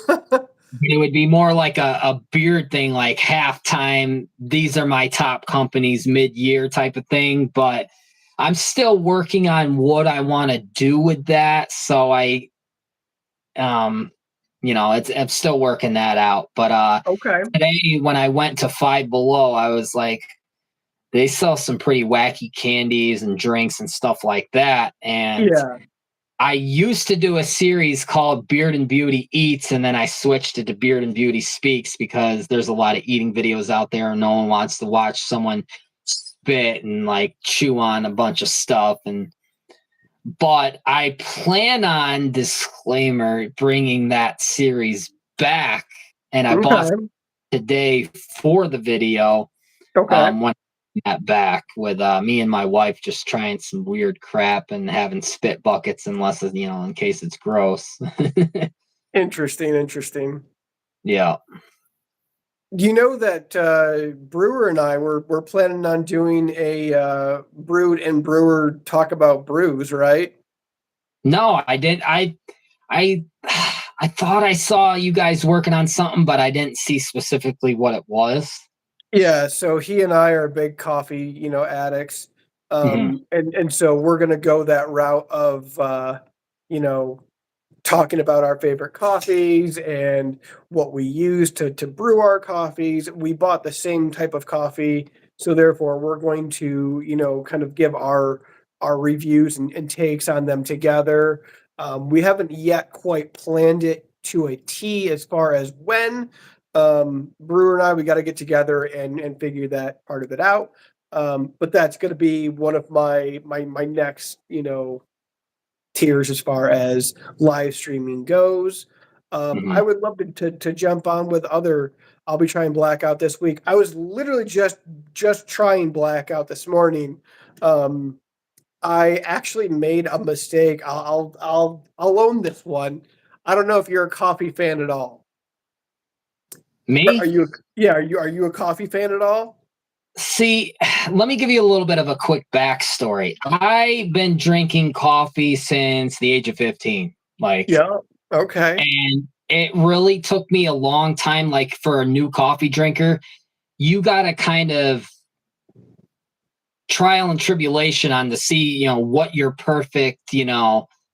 it would be more like a beard thing, like halftime, these are my top companies mid-year type of thing. But I'm still working on what I want to do with that. So um I'm still working that out. But Okay. today when I went to Five Below, I was like, they sell some pretty wacky candies and drinks and stuff like that. And Yeah. I used to do a series called Beard and Beauty Eats, and then I switched it to Beard and Beauty Speaks because there's a lot of eating videos out there, and no one wants to watch someone spit and like chew on a bunch of stuff. And but I plan on, disclaimer, bringing that series back, and I bought Okay. today for the video. Okay. When that back with me and my wife just trying some weird crap and having spit buckets unless in case it's gross. Interesting. Interesting. Yeah. You know that Brewer and I were planning on doing a Brewed and Brewer talk about brews, right? No, I didn't. I I thought I saw you guys working on something, but I didn't see specifically what it was. Yeah, so he and I are big coffee, addicts. Hmm. And so we're gonna go that route of you know, talking about our favorite coffees and what we use to brew our coffees. We bought the same type of coffee, so therefore we're going to, kind of give our reviews and takes on them together. We haven't yet quite planned it to a T as far as when. Brewer and I, we got to get together and figure that part of it out. But that's going to be one of my next, tiers as far as live streaming goes. I Hmm. would love to jump on with other. I'll be trying blackout this week. I was literally just trying blackout this morning. Um, I actually made a mistake. I'll own this one. I don't know if you're a coffee fan at all. Are Me? you? Yeah, are you a coffee fan at all? See, let me give you a little bit of a quick backstory. I've been drinking coffee since the age of 15. Like, Yeah. Okay. and it really took me a long time, like for a new coffee drinker, you got to kind of trial and tribulation on to see, what your perfect,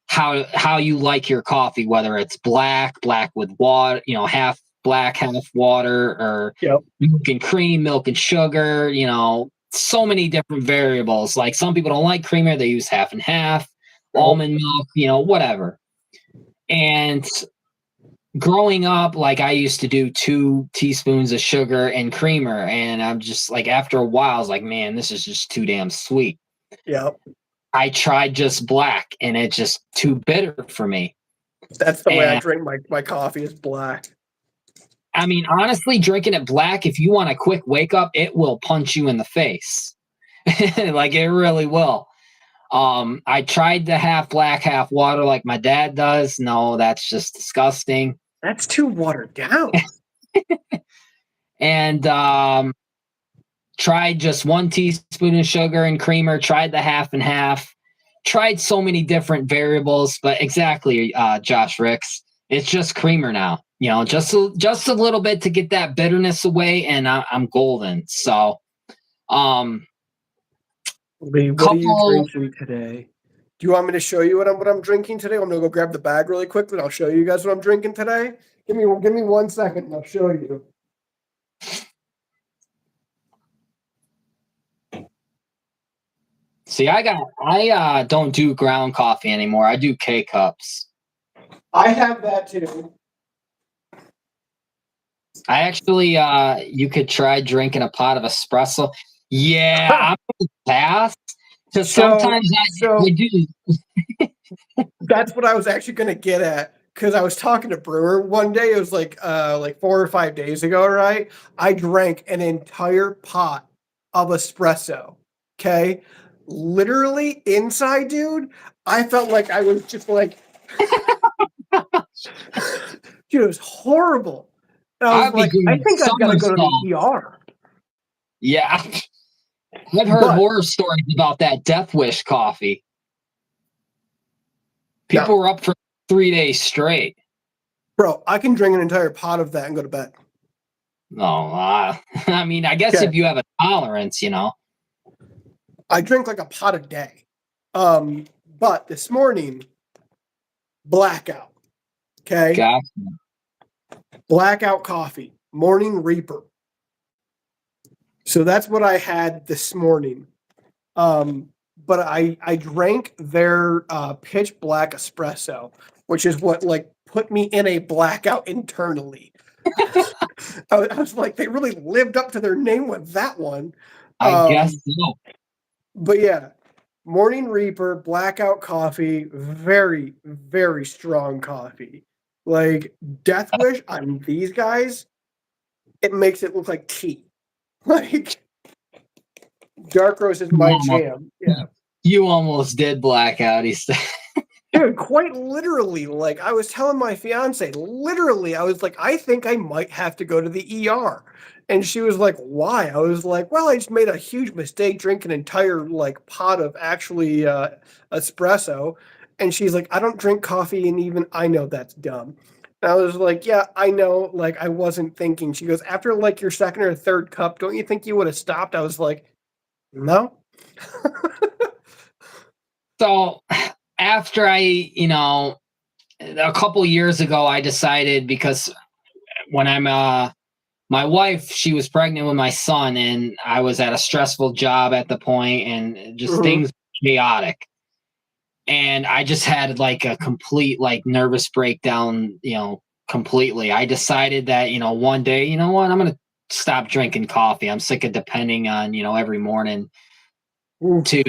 how you like your coffee, whether it's black with water, half black, half water, or Yep. milk and cream, milk and sugar, so many different variables. Like some people don't like creamer, they use half and half, Yep. almond milk, whatever. And growing up, like I used to do 2 teaspoons of sugar and creamer, and I'm just like, after a while, I was like, man, this is just too damn sweet. Yep. I tried just black, and it's just too bitter for me. That's the way I And drink my coffee is black. I mean, honestly, drinking it black, if you want a quick wake up, it will punch you in the face. Like it really will. I tried the half black, half water like my dad does. No, that's just disgusting. That's too watered down. and tried just 1 teaspoon of sugar and creamer, tried the half and half, tried so many different variables, but exactly, Josh Ricks, it's just creamer now. Just a little bit to get that bitterness away, and I'm golden. So, Lee, what are you couple. drinking today? Do you want me to show you what I'm drinking today? I'm gonna go grab the bag really quickly and I'll show you guys what I'm drinking today. Give me 1 second and I'll show you. See, I don't do ground coffee anymore. I do K cups. I have that too. I actually, you could try drinking a pot of espresso. Yeah, I'm gonna pass. Because sometimes I do. That's what I was actually going to get at because I was talking to Brewer one day. It was like 4 or 5 days ago, right? I drank an entire pot of espresso. Okay, literally inside, dude. I felt like I was just like, dude, it was horrible. And I was like, I think I've got to go to the ER. Yeah, I've heard horror stories about that Death Wish coffee. People were up for 3 days straight. Bro, I can drink an entire pot of that and go to bed. No, I mean, I guess if you have a tolerance, I drink like a pot a day. But this morning, blackout. Okay. Gotcha. Blackout coffee, Morning Reaper. So that's what I had this morning. But I drank their pitch black espresso, which is what like put me in a blackout internally. I was like, they really lived up to their name with that one. I guess so. But yeah, Morning Reaper, blackout coffee, very, very strong coffee. Like Death Wish on these guys, it makes it look like tea. Like dark roast is my jam. Yeah. You almost did blackout, he said. Dude, quite literally, like I was telling my fiance, literally, I was like, I think I might have to go to the ER. And she was like, why? I was like, well, I just made a huge mistake drinking an entire like pot of actually espresso. And she's like, I don't drink coffee, and even I know that's dumb. And I was like, yeah, I know. Like, I wasn't thinking. She goes, after like your second or third cup, don't you think you would have stopped? I was like, no. So after a couple years ago, I decided, because when my wife, she was pregnant with my son, and I was at a stressful job at the point, and just things chaotic. And I just had like a complete like nervous breakdown, completely. I decided that, one day, you know what, I'm going to stop drinking coffee. I'm sick of depending on, every morning to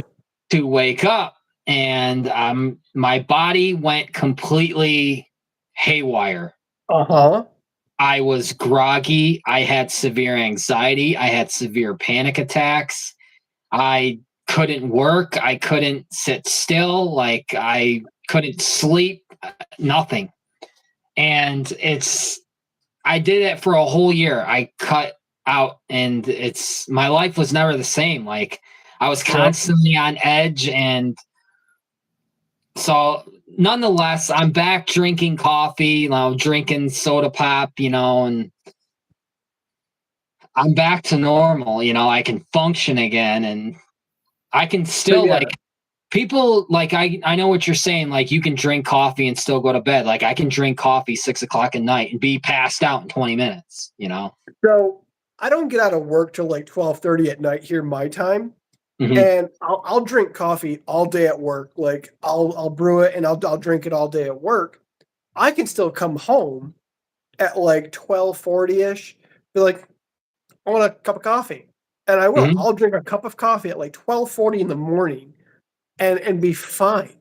wake up. And my body went completely haywire. I was groggy. I had severe anxiety. I had severe panic attacks. I couldn't work. I couldn't sit still. Like I couldn't sleep. Nothing. And I did it for a whole year. I cut out, and my life was never the same. Like I was constantly on edge, and so nonetheless, I'm back drinking coffee, drinking soda pop, and I'm back to normal. I can function again, and I can still like people like I know what you're saying. Like you can drink coffee and still go to bed. Like I can drink coffee 6:00 at night and be passed out in 20 minutes. So I don't get out of work till like 12:30 at night here my time. And I'll drink coffee all day at work. Like I'll brew it and I'll drink it all day at work. I can still come home at like 12:40ish. Be like, I want a cup of coffee, and I will. I'll drink a cup of coffee at like 12:40 in the morning, and be fine.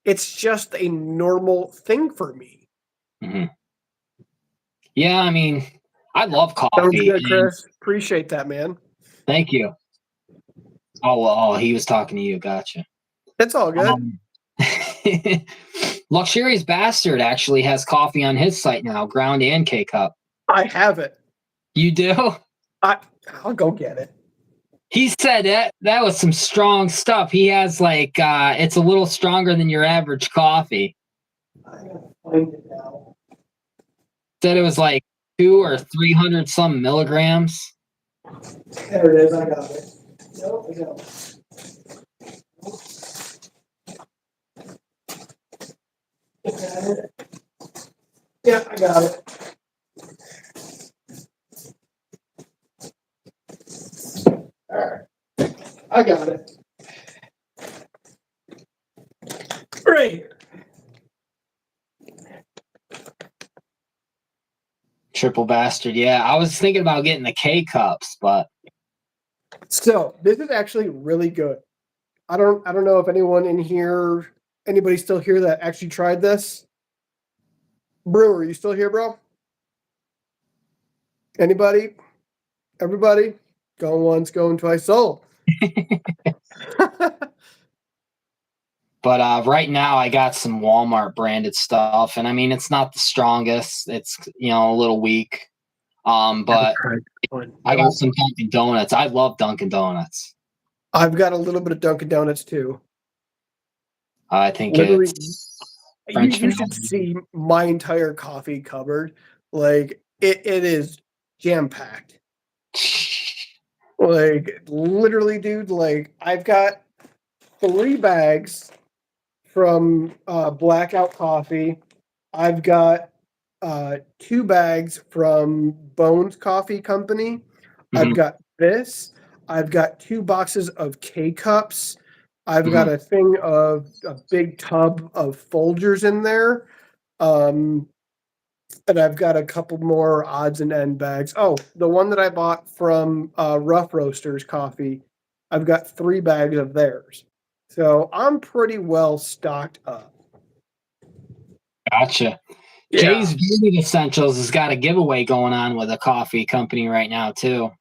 It's just a normal thing for me. Yeah, I mean, I love coffee. Sounds good, Chris. Appreciate that, man. Thank you. Oh, he was talking to you. Gotcha. It's all good. Luxurious Bastard actually has coffee on his site now, ground and K-Cup. I have it. You do? I'll go get it. He said that was some strong stuff. He has like it's a little stronger than your average coffee. I'm gonna find it now. Said it was like 200 or 300 some milligrams. There it is. I got it. Nope, I got it. Yeah, I got it. All right. I got it. Right. Triple bastard. Yeah, I was thinking about getting the K cups, but So this is actually really good. I don't know if anyone in here, anybody still here that actually tried this. Brewer, are you still here, bro? Anybody? Everybody? Going once, going twice. Sold. but right now I got some Walmart branded stuff, and I mean it's not the strongest. It's a little weak. But I got some Dunkin' Donuts. I love Dunkin' Donuts. I've got a little bit of Dunkin' Donuts too. I think Literally, it's French you should see my entire coffee cupboard. Like it is jam packed. Like literally, dude. Like I've got 3 bags from Blackout Coffee. I've got 2 bags from Bones Coffee Company. I've got this. I've got 2 boxes of K cups. I've got a thing of a big tub of Folgers in there. And I've got a couple more odds and end bags. Oh, the one that I bought from Rough Roasters Coffee, I've got 3 bags of theirs. So I'm pretty well stocked up. Gotcha. Yeah. Jay's Beauty Essentials has got a giveaway going on with a coffee company right now too.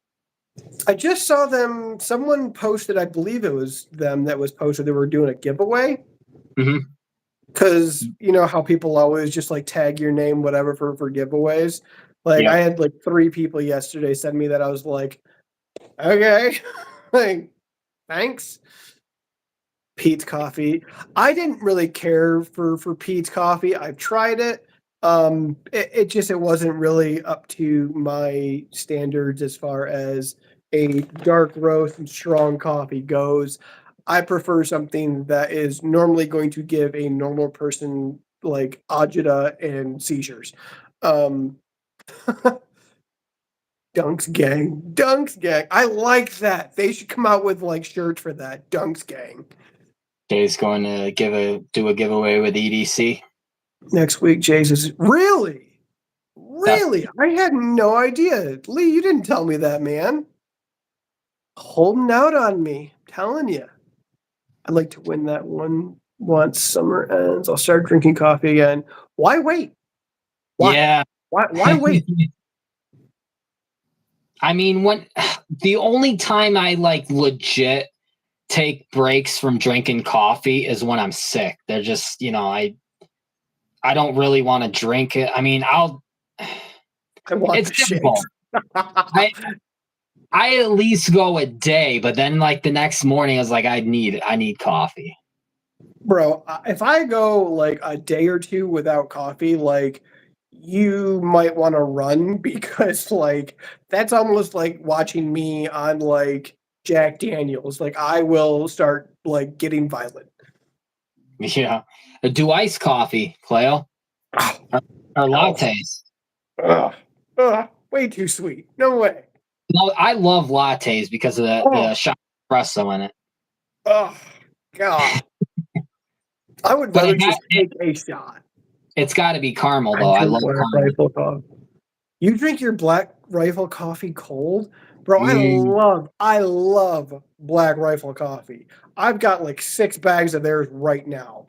I just saw them. Someone posted, I believe it was them that was posted. They were doing a giveaway. Because you know how people always just like tag your name, whatever, for giveaways. Like I had like 3 people yesterday send me that. I was like, okay, like thanks. Pete's Coffee. I didn't really care for Pete's Coffee. I've tried it. It wasn't really up to my standards as far as a dark roast and strong coffee goes. I prefer something that is normally going to give a normal person like agita and seizures. Dunks Gang. Dunks Gang. I like that. They should come out with like shirts for that. Dunks Gang. Jay's going to do a giveaway with EDC next week. Jay says, really? Really? I had no idea. Lee, you didn't tell me that, man. Holding out on me. I'm telling you. I'd like to win that one once summer ends. I'll start drinking coffee again. Why wait? Why? Yeah. Why wait? I mean, the only time I like legit take breaks from drinking coffee is when I'm sick. They're just, I don't really want to drink it. I mean, it's difficult. I at least go a day, but then like the next morning I was like, I need coffee. Bro, if I go like a day or 2 without coffee, like you might want to run because like that's almost like watching me on like Jack Daniels. Like I will start like getting violent. Yeah. Do iced coffee, Cleo? Or lattes? Way too sweet. No way. No, I love lattes because of the shot of espresso in it. Oh God. I would rather just take a shot. It's got to be caramel though. I love Black Rifle coffee. You drink your Black Rifle coffee cold? Bro, I love Black Rifle coffee. I've got like 6 bags of theirs right now.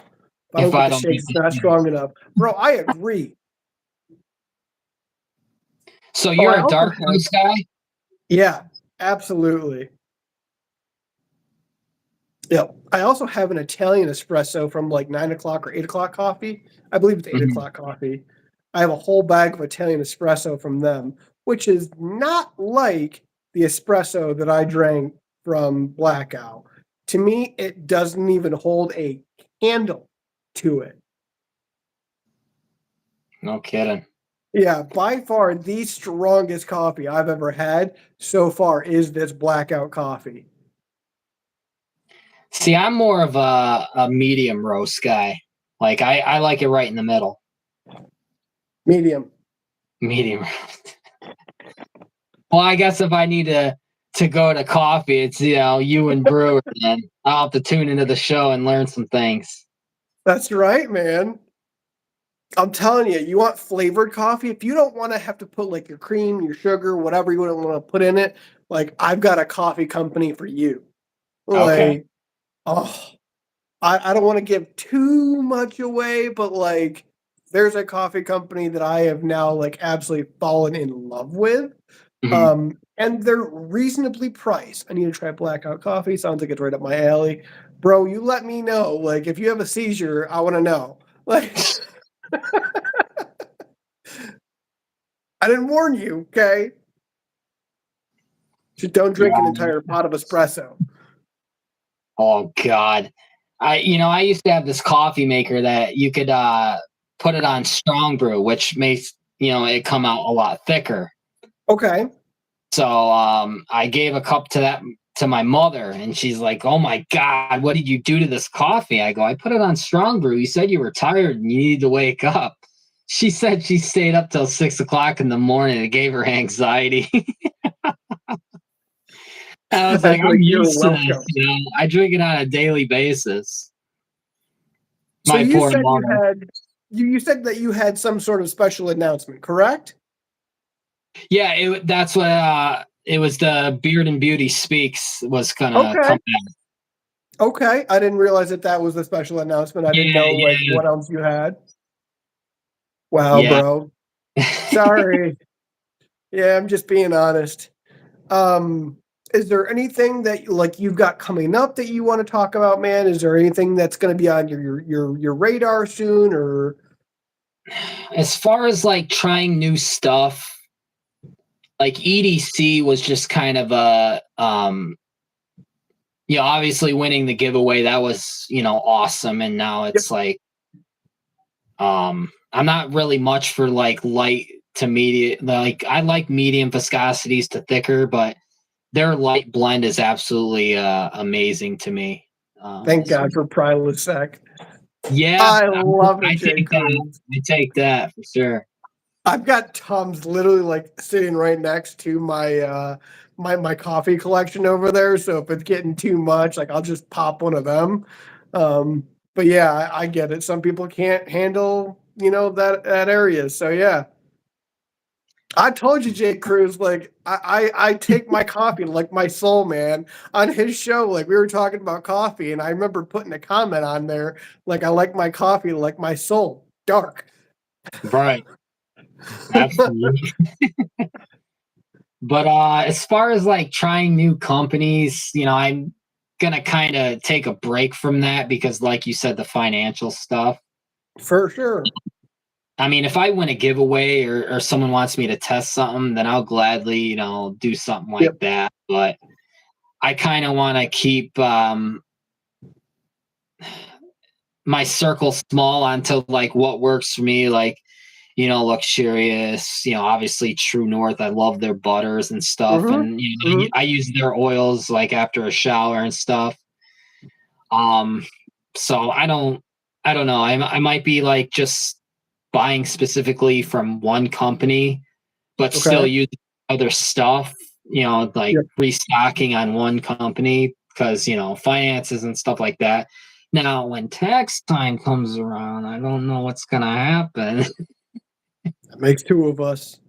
I don't get the shakes, it's not strong enough. Bro, I agree. So you're a dark roast guy? Yeah, absolutely. Yep. I also have an Italian espresso from like 9 o'clock or 8 o'clock coffee. I believe it's 8 o'clock coffee. I have a whole bag of Italian espresso from them, which is not like the espresso that I drank from Blackout. To me, it doesn't even hold a candle to it. No kidding. Yeah, by far the strongest coffee I've ever had so far is this Blackout coffee. See, I'm more of a medium roast guy. Like I like it right in the middle. Medium. Medium roast. Well, I guess if I need to go to coffee, it's you and Brewer, and I'll have to tune into the show and learn some things. That's right, man. I'm telling you, you want flavored coffee? If you don't want to have to put like your cream, your sugar, whatever you want to put in it, like I've got a coffee company for you. Okay. Like, oh, I don't want to give too much away, but like there's a coffee company that I have now like absolutely fallen in love with. Mhm. And they're reasonably priced. I need to try Blackout Coffee. Sounds like it's right up my alley. Bro, you let me know. Like if you have a seizure, I want to know. Like I didn't warn you, okay? Just don't drink an Yeah. entire pot of espresso. Oh God. I used to have this coffee maker that you could put it on strong brew, which makes it come out a lot thicker. Okay. So I gave a cup to my mother, and she's like, "Oh my God, what did you do to this coffee?" I go, "I put it on strong brew. You said you were tired and you needed to wake up." She said she stayed up till 6 o'clock in the morning. It gave her anxiety. I was That's like, "I'm like you're used to this. welcome. I drink it on a daily basis." So My you poor said you mother. had you said that you had some sort of special announcement, correct? Yeah, that's what it was. The Beard and Beauty Speaks was gonna Okay. come out. Okay. I didn't realize that that was the special announcement. I didn't Yeah, know like what else you had. Wow, yeah, bro. yeah. Sorry. Yeah, I'm just being honest. Um, is there anything that like you've got coming up that you want to talk about, man? Is there anything that's going to be on your radar soon, or As far as like trying new stuff, like EDC was just kind of a obviously winning the giveaway, that was awesome, and now Yep. it's like I'm not really much for like light to medium. Like I like medium viscosities to thicker, but their light blend is absolutely amazing to me. Thank God for Prilosec. Yeah, I love it, I J. take that. Cruz. I take that for sure. I've got Tums literally like sitting right next to my coffee collection over there. So if it's getting too much, like I'll just pop one of them. But yeah, I get it. Some people can't handle, that area. So yeah. I told you, Jake Cruz, like I take my coffee like my soul, man. On his show, like we were talking about coffee, and I remember putting a comment on there, like I like my coffee like my soul, dark. Right. Absolutely. But as far as like trying new companies, I'm gonna kind of take a break from that because, like you said, the financial stuff. For sure. I mean, if I win a giveaway or someone wants me to test something, then I'll gladly, do something like Yep. that. But I kind of want to keep my circle small until like what works for me. Like, luxurious, obviously True North. I love their butters and stuff. Mm-hmm. And, Mm-hmm. I use their oils like after a shower and stuff. Um, so I don't know. I might be like just buying specifically from one company, but still Okay. using other stuff, like Yep. restocking on one company because, finances and stuff like that. Now, when tax time comes around, I don't know what's going to happen. That makes two of us.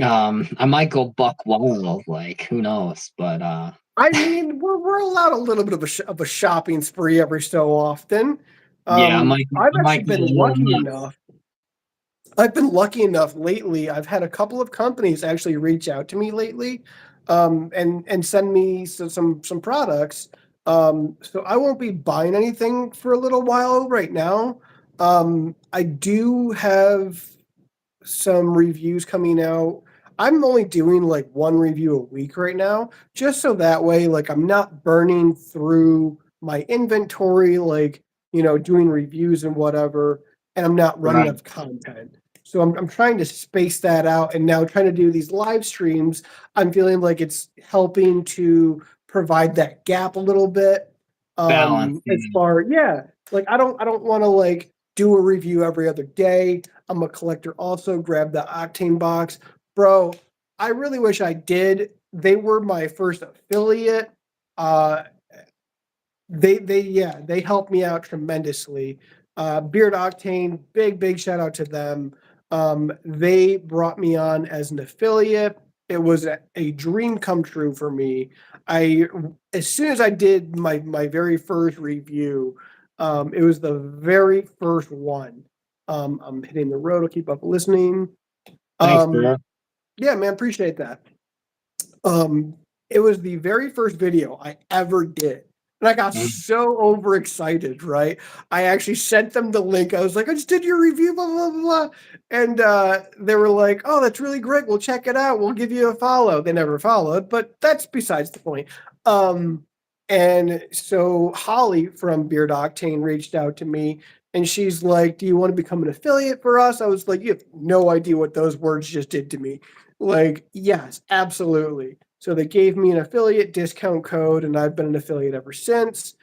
I might go buck wild, like who knows? But I mean, we're allowed a little bit of a shopping spree every so often. yeah, I've I actually might go a been little lucky nuts. enough. I've been lucky enough lately. I've had a couple of companies actually reach out to me lately, and send me some products. So I won't be buying anything for a little while right now. I do have some reviews coming out I'm only doing like one review a week right now, just so that way, like I'm not burning through my inventory, like, doing reviews and whatever, and I'm not running out Right. of content. So I'm trying to space that out, and now trying to do these live streams, I'm feeling like it's helping to provide that gap a little bit. Balance. As far, yeah, like I don't want to like do a review every other day. I'm a collector also, grab the Octane box. Bro, I really wish I did. They were my first affiliate. Uh, they helped me out tremendously. Beard Octane, big shout out to them. They brought me on as an affiliate. It was a dream come true for me. I As soon as I did my very first review, it was the very first one. I'm hitting the road to keep up listening. Thanks, Um, bro. yeah, man, appreciate that. Um, it was the very first video I ever did. And I got Mm. so overexcited, right? I actually sent them the link. I was like, I just did your review, blah, blah, blah, blah. And they were like, oh, that's really great. We'll check it out. We'll give you a follow. They never followed, but that's besides the point. And so Holly from Beard Octane reached out to me and she's like, do you want to become an affiliate for us? I was like, you have no idea what those words just did to me. Like, yes, absolutely. So they gave me an affiliate discount code, and I've been an affiliate ever since.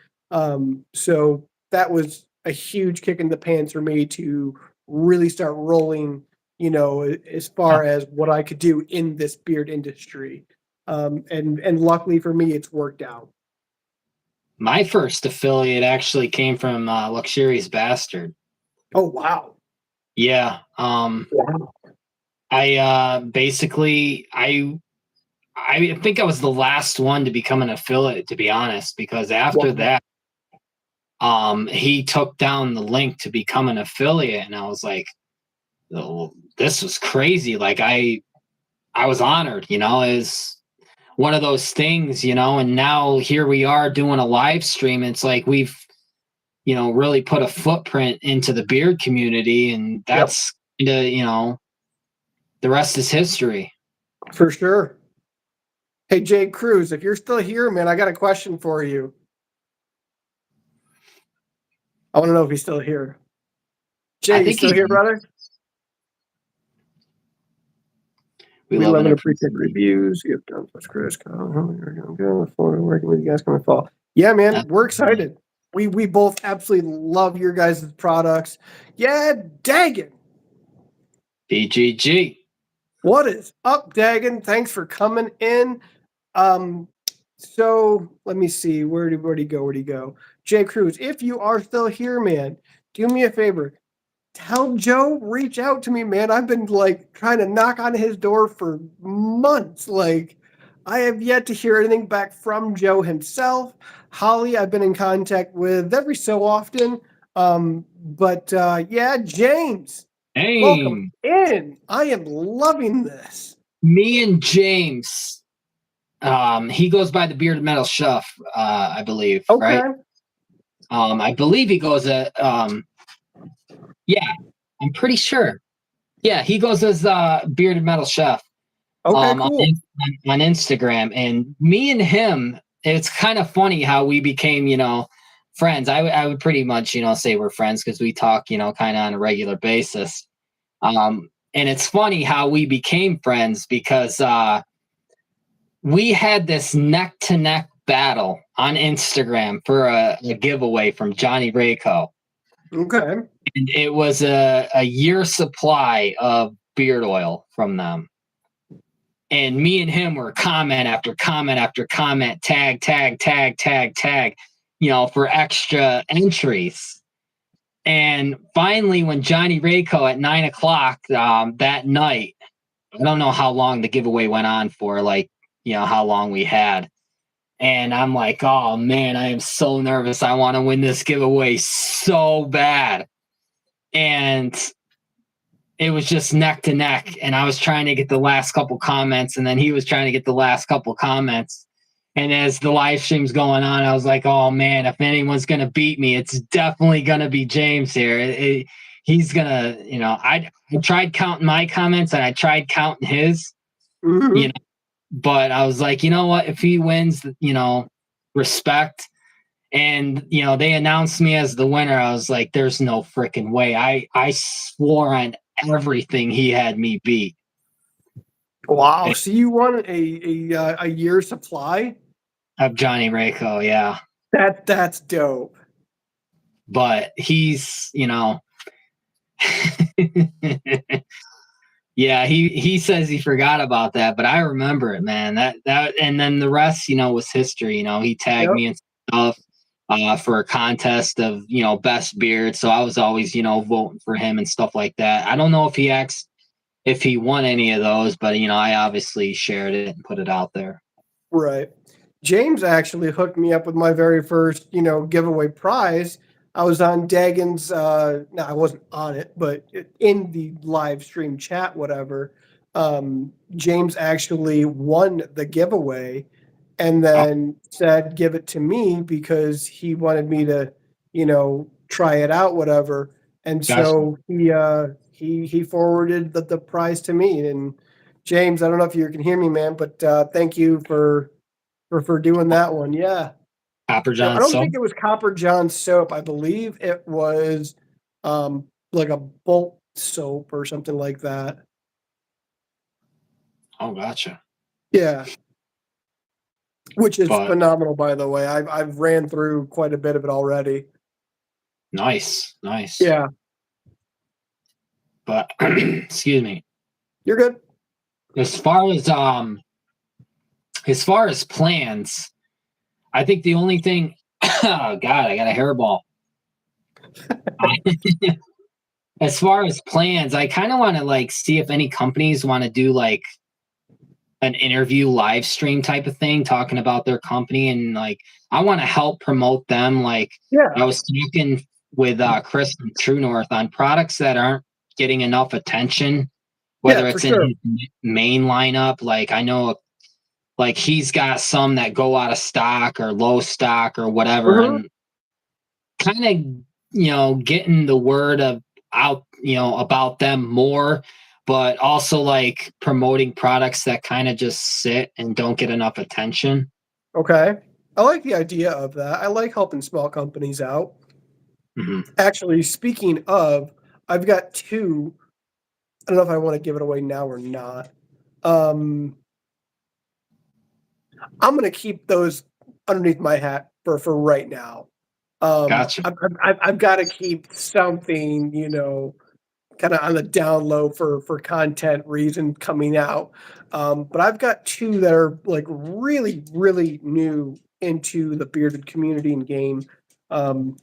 So that was a huge kick in the pants for me to really start rolling, as far as what I could do in this beard industry. And luckily for me, it's worked out. My first affiliate actually came from Luxurious Bastard. Oh wow. Yeah. Wow. I basically I think I was the last one to become an affiliate, to be honest, because after Wow. that, he took down the link to become an affiliate, and I was like, oh, this was crazy. Like I was honored, is one of those things, and now here we are doing a live stream. It's like we've, really put a footprint into the beard community, and Yep. that's the rest is history. For sure. Hey, Jay Cruz, if you're still here, man, I got a question for you. I want to know if he's still here. I Jay, you think still here, brother? We love and appreciate reviews. You have done such Chris. Look forward to working with you guys coming fall. Yeah, man, we're excited. We both absolutely love your guys' products. Yeah, Dagan. BGG. What is up, Dagan? Thanks for coming in. So let me see. Where'd he go? Jay Cruz, if you are still here, man, do me a favor. Tell Joe, reach out to me, man. I've been like trying to knock on his door for months. Like, I have yet to hear anything back from Joe himself. Holly, I've been in contact with every so often. But yeah, James, welcome Hey, in. I am loving this. me and James. He goes by the Bearded Metal Chef, I believe, Okay. right? I believe he goes yeah, I'm pretty sure. Yeah, he goes as Bearded Metal Chef. Okay, cool. On Instagram, and me and him, it's kind of funny how we became, friends. I would pretty much, say we're friends because we talk, kind of on a regular basis. And it's funny how we became friends because we had this neck to neck battle on Instagram for a giveaway from Johnny Rayco. Okay. And it was a year supply of beard oil from them. And me and him were comment after comment after comment, tag, for extra entries. And finally, when Johnny Rayco at 9:00 that night, I don't know how long the giveaway went on for, like, how long we had. And I'm like, oh man, I am so nervous. I want to win this giveaway so bad. And it was just neck to neck. And I was trying to get the last couple comments, and then he was trying to get the last couple comments. And as the live stream's going on, I was like, oh man, if anyone's going to beat me, it's definitely going to be James here. He's going to, I tried counting my comments and I tried counting his. Mhm. But I was like, you know what? If he wins, respect. And they announced me as the winner. I was like, there's no freaking way. I swore on everything he had me beat. Wow. So you won a year supply? Of Johnny Rayco, yeah. That's dope. But he's, yeah, he says he forgot about that, but I remember it, man. That and then the rest, was history. He tagged Yep. me and stuff for a contest of best beard, so I was always voting for him and stuff like that. I don't know if he won any of those, but I obviously shared it and put it out there. Right. James actually hooked me up with my very first, giveaway prize. I was on Dagon's, no, I wasn't on it, but in the live stream chat, whatever. James actually won the giveaway and Oh, then said, give it to me because he wanted me to, try it out, whatever. And gotcha. so he forwarded the prize to me. And James, I don't know if you can hear me, man, but thank you for doing that one. Yeah. Copper I John don't soap. think it was Copper John soap. I believe it was like a Bolt soap or something like that. Oh, gotcha. Yeah, which is But phenomenal, by the way. I've ran through quite a bit of it already. nice. Yeah, But excuse me. you're good. As far as plans, I think the only thing. Oh God, I got a hairball. As far as plans, I kind of want to see if any companies want to do an interview live stream type of thing, talking about their company, and I want to help promote them. I Yeah, was talking with Chris from True North on products that aren't getting enough attention, yeah, whether for it's in sure. his main lineup. I know he's got some that go out of stock or low stock or whatever, Hmm. and kind of getting the word of out about them more, but also promoting products that kind of just sit and don't get enough attention. Okay, I like the idea of that. I like helping small companies out. Hmm. Actually, speaking of, I've got two. I don't know if I want to give it away now or not. Um, I'm gonna keep those underneath my hat for right now. Gotcha. I've got to keep something, kind of on the down low for content reason coming out. But I've got two that are like really really new into the bearded community and game, um,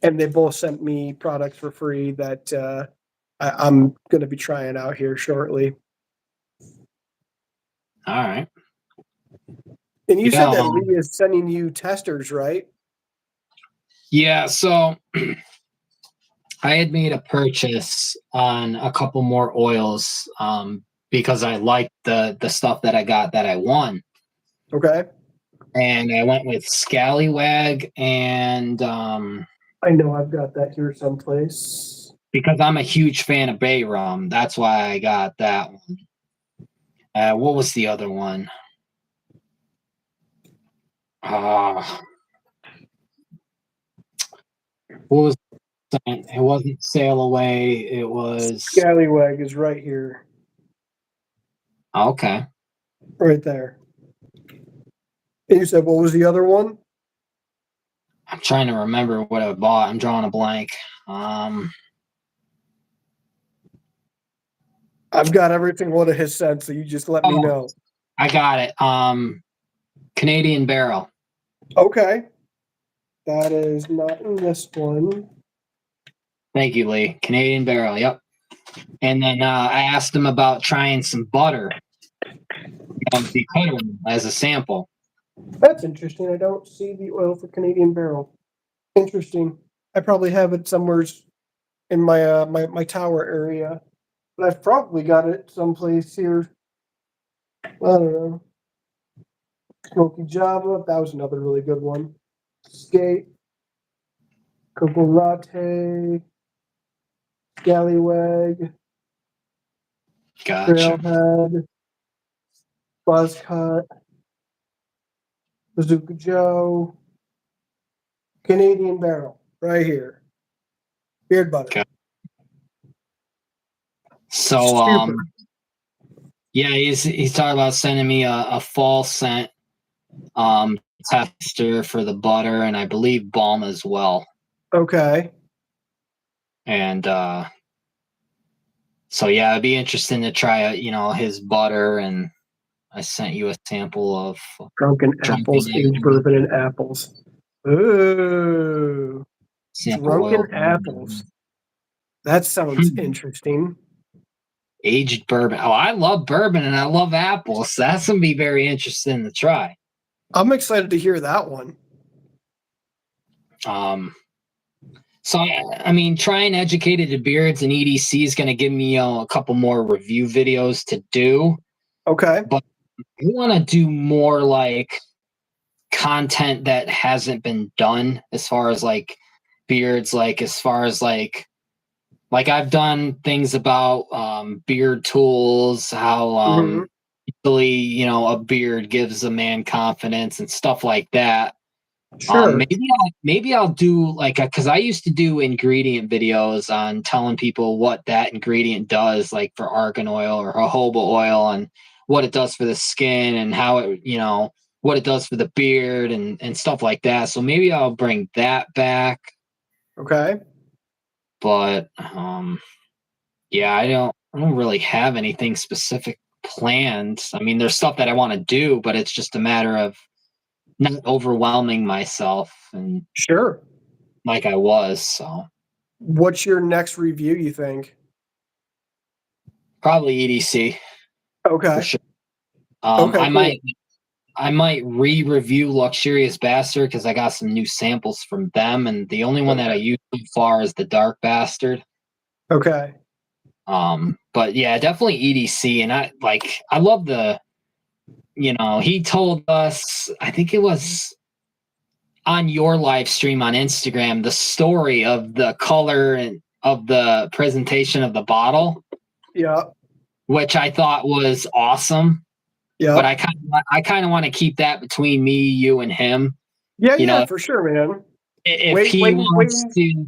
and they both sent me products for free that I'm going to be trying out here shortly. All right. And you Yeah. said that Lee is sending you testers, right? Yeah. So I had made a purchase on a couple more oils because I liked the stuff that I got that I won. Okay. And I went with Scallywag and I know I've got that here someplace. because I'm a huge fan of Bay Rum, that's why I got that one. What was the other one? Uh, what was it? Wasn't Sail Away. It was Scallywag is right here, okay. right there. And you said what was the other one? I'm trying to remember what I bought. I'm drawing a blank. I've got everything one of his sent, so you just let me Oh, know. I got it. Canadian Barrel. Okay. That is not in this one. Thank you, Lee. Canadian Barrel. Yep. And then I asked him about trying some butter. The cutter as a sample. That's interesting. I don't see the oil for Canadian Barrel. Interesting. I probably have it somewhere in my tower area, but I've probably got it someplace here. I don't know. Smoky Java. That was another really good one. Skate. Coco Latte. Scallywag. Gotcha. Trailhead. Buzz cut, Bazooka Joe, Canadian Barrel, right here. Beard butter. Okay. So, Super. yeah, he's talking about sending me a fall scent tester for the butter, and I believe balm as well. Okay. And so yeah, it'd be interesting to try his butter, and I sent you a sample of Drunken apples, aged bourbon, and apples. Ooh. sample Drunken oil. apples. That sounds interesting. Aged bourbon. Oh, I love bourbon and I love apples. So that's gonna be very interesting to try. I'm excited to hear that one. So I mean, trying educated to beards and EDC is gonna give me a couple more review videos to do. Okay. But I want to do more like content that hasn't been done as far as like beards, like as far as like I've done things about beard tools, how really a beard gives a man confidence and stuff like that. Sure. Maybe I'll do like because I used to do ingredient videos on telling people what that ingredient does, like for argan oil or jojoba oil, and what it does for the skin and how it what it does for the beard and stuff like that. So maybe I'll bring that back. Okay. But yeah, I don't really have anything specific planned. I mean, there's stuff that I want to do, but it's just a matter of not overwhelming myself and Sure. like I was. So What's your next review, you think? probably EDC Okay. for sure. Okay, I might re-review Luxurious Bastard because I got some new samples from them, and the only one that I used so far is the Dark Bastard. Okay. But yeah, definitely EDC, and I love the he told us, I think it was on your live stream on Instagram, the story of the color and of the presentation of the bottle. Yeah. Which I thought was awesome. Yeah. But I kind of want to keep that between me, you, and him. Yeah, for sure, man. If he wants to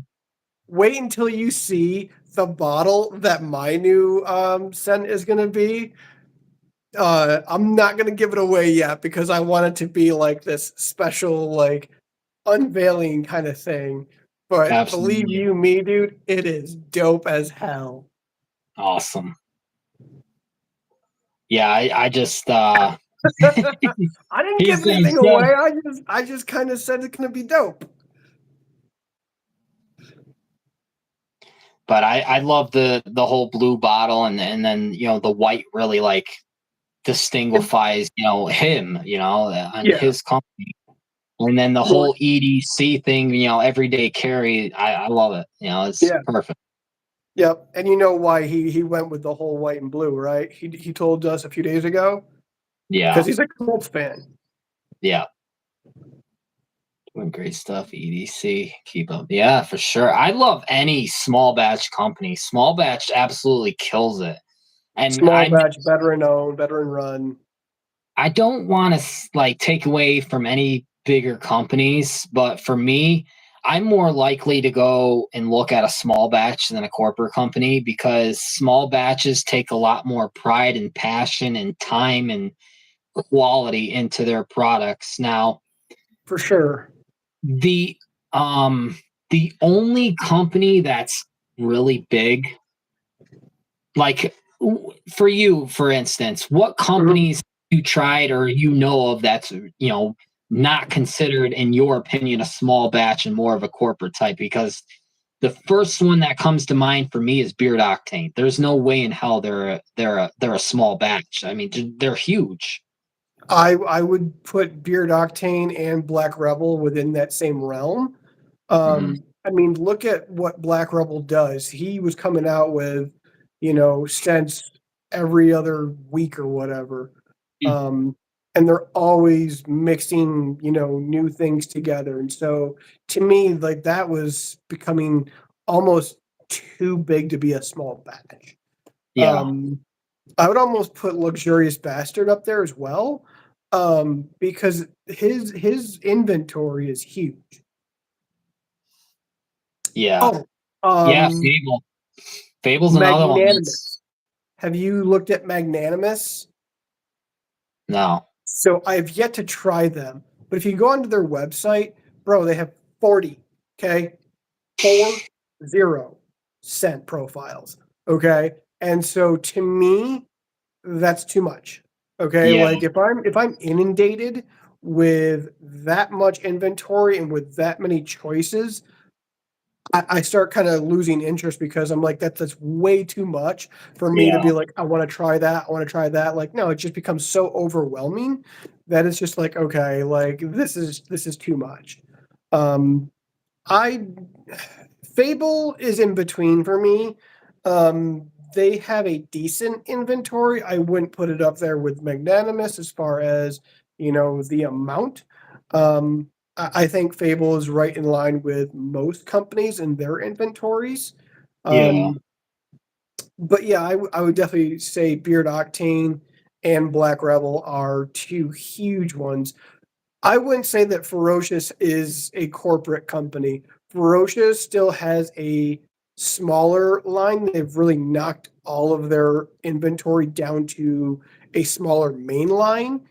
wait until you see the bottle that my new scent is going to be. I'm not going to give it away yet because I want it to be like this special, like unveiling kind of thing. But absolutely. believe you me, dude, it is dope as hell. Awesome. Yeah, I just I didn't give anything away. I just kind of said it's going to be dope. But I love the whole blue bottle, and then the white really like distinguishes him on his company, and then the whole EDC thing, everyday carry. I love it. It's perfect. Yep, and you know why he went with the whole white and blue, right? He told us a few days ago. Yeah, because he's a Colts fan. Yeah. Doing great stuff, EDC. Keep up. Yeah, for sure. I love any small batch company. Small batch absolutely kills it. And small batch, veteran owned, veteran run. I don't want to take away from any bigger companies, but for me, I'm more likely to go and look at a small batch than a corporate company because small batches take a lot more pride and passion and time and quality into their products. Now, for sure. The only company that's really big, like for you, for instance, what companies you tried or of that's not considered, in your opinion, a small batch and more of a corporate type? Because the first one that comes to mind for me is Beard Octane. There's no way in hell they're a small batch. I mean, they're huge. I would put Beard Octane and Black Rebel within that same realm. I mean, look at what Black Rebel does. He was coming out with, scents every other week or whatever. And they're always mixing, new things together. And so to me, like that was becoming almost too big to be a small batch. Yeah. I would almost put Luxurious Bastard up there as well, because his inventory is huge. Yeah. Oh, Yeah, Fable. Fable's another one that's Magnanimous. Have you looked at Magnanimous? no. So I have yet to try them, but if you go onto their website, bro, they have 40, okay? 40 profiles, okay? And so to me, that's too much. Okay? Yeah, Like if I'm inundated with that much inventory and with that many choices, I start kind of losing interest because I'm like, that's way too much for me to yeah. be like, I want to try that. I want to try that. Like, no, it just becomes so overwhelming that it's just like, okay, like this is too much. Um, I Fable is in between for me. They have a decent inventory. I wouldn't put it up there with Magnanimous as far as the amount. I think Fable is right in line with most companies and their inventories. Yeah. Um, but yeah, I would definitely say Beard Octane and Black Rebel are two huge ones. I wouldn't say that Ferocious is a corporate company. Ferocious still has a smaller line. They've really knocked all of their inventory down to a smaller main line.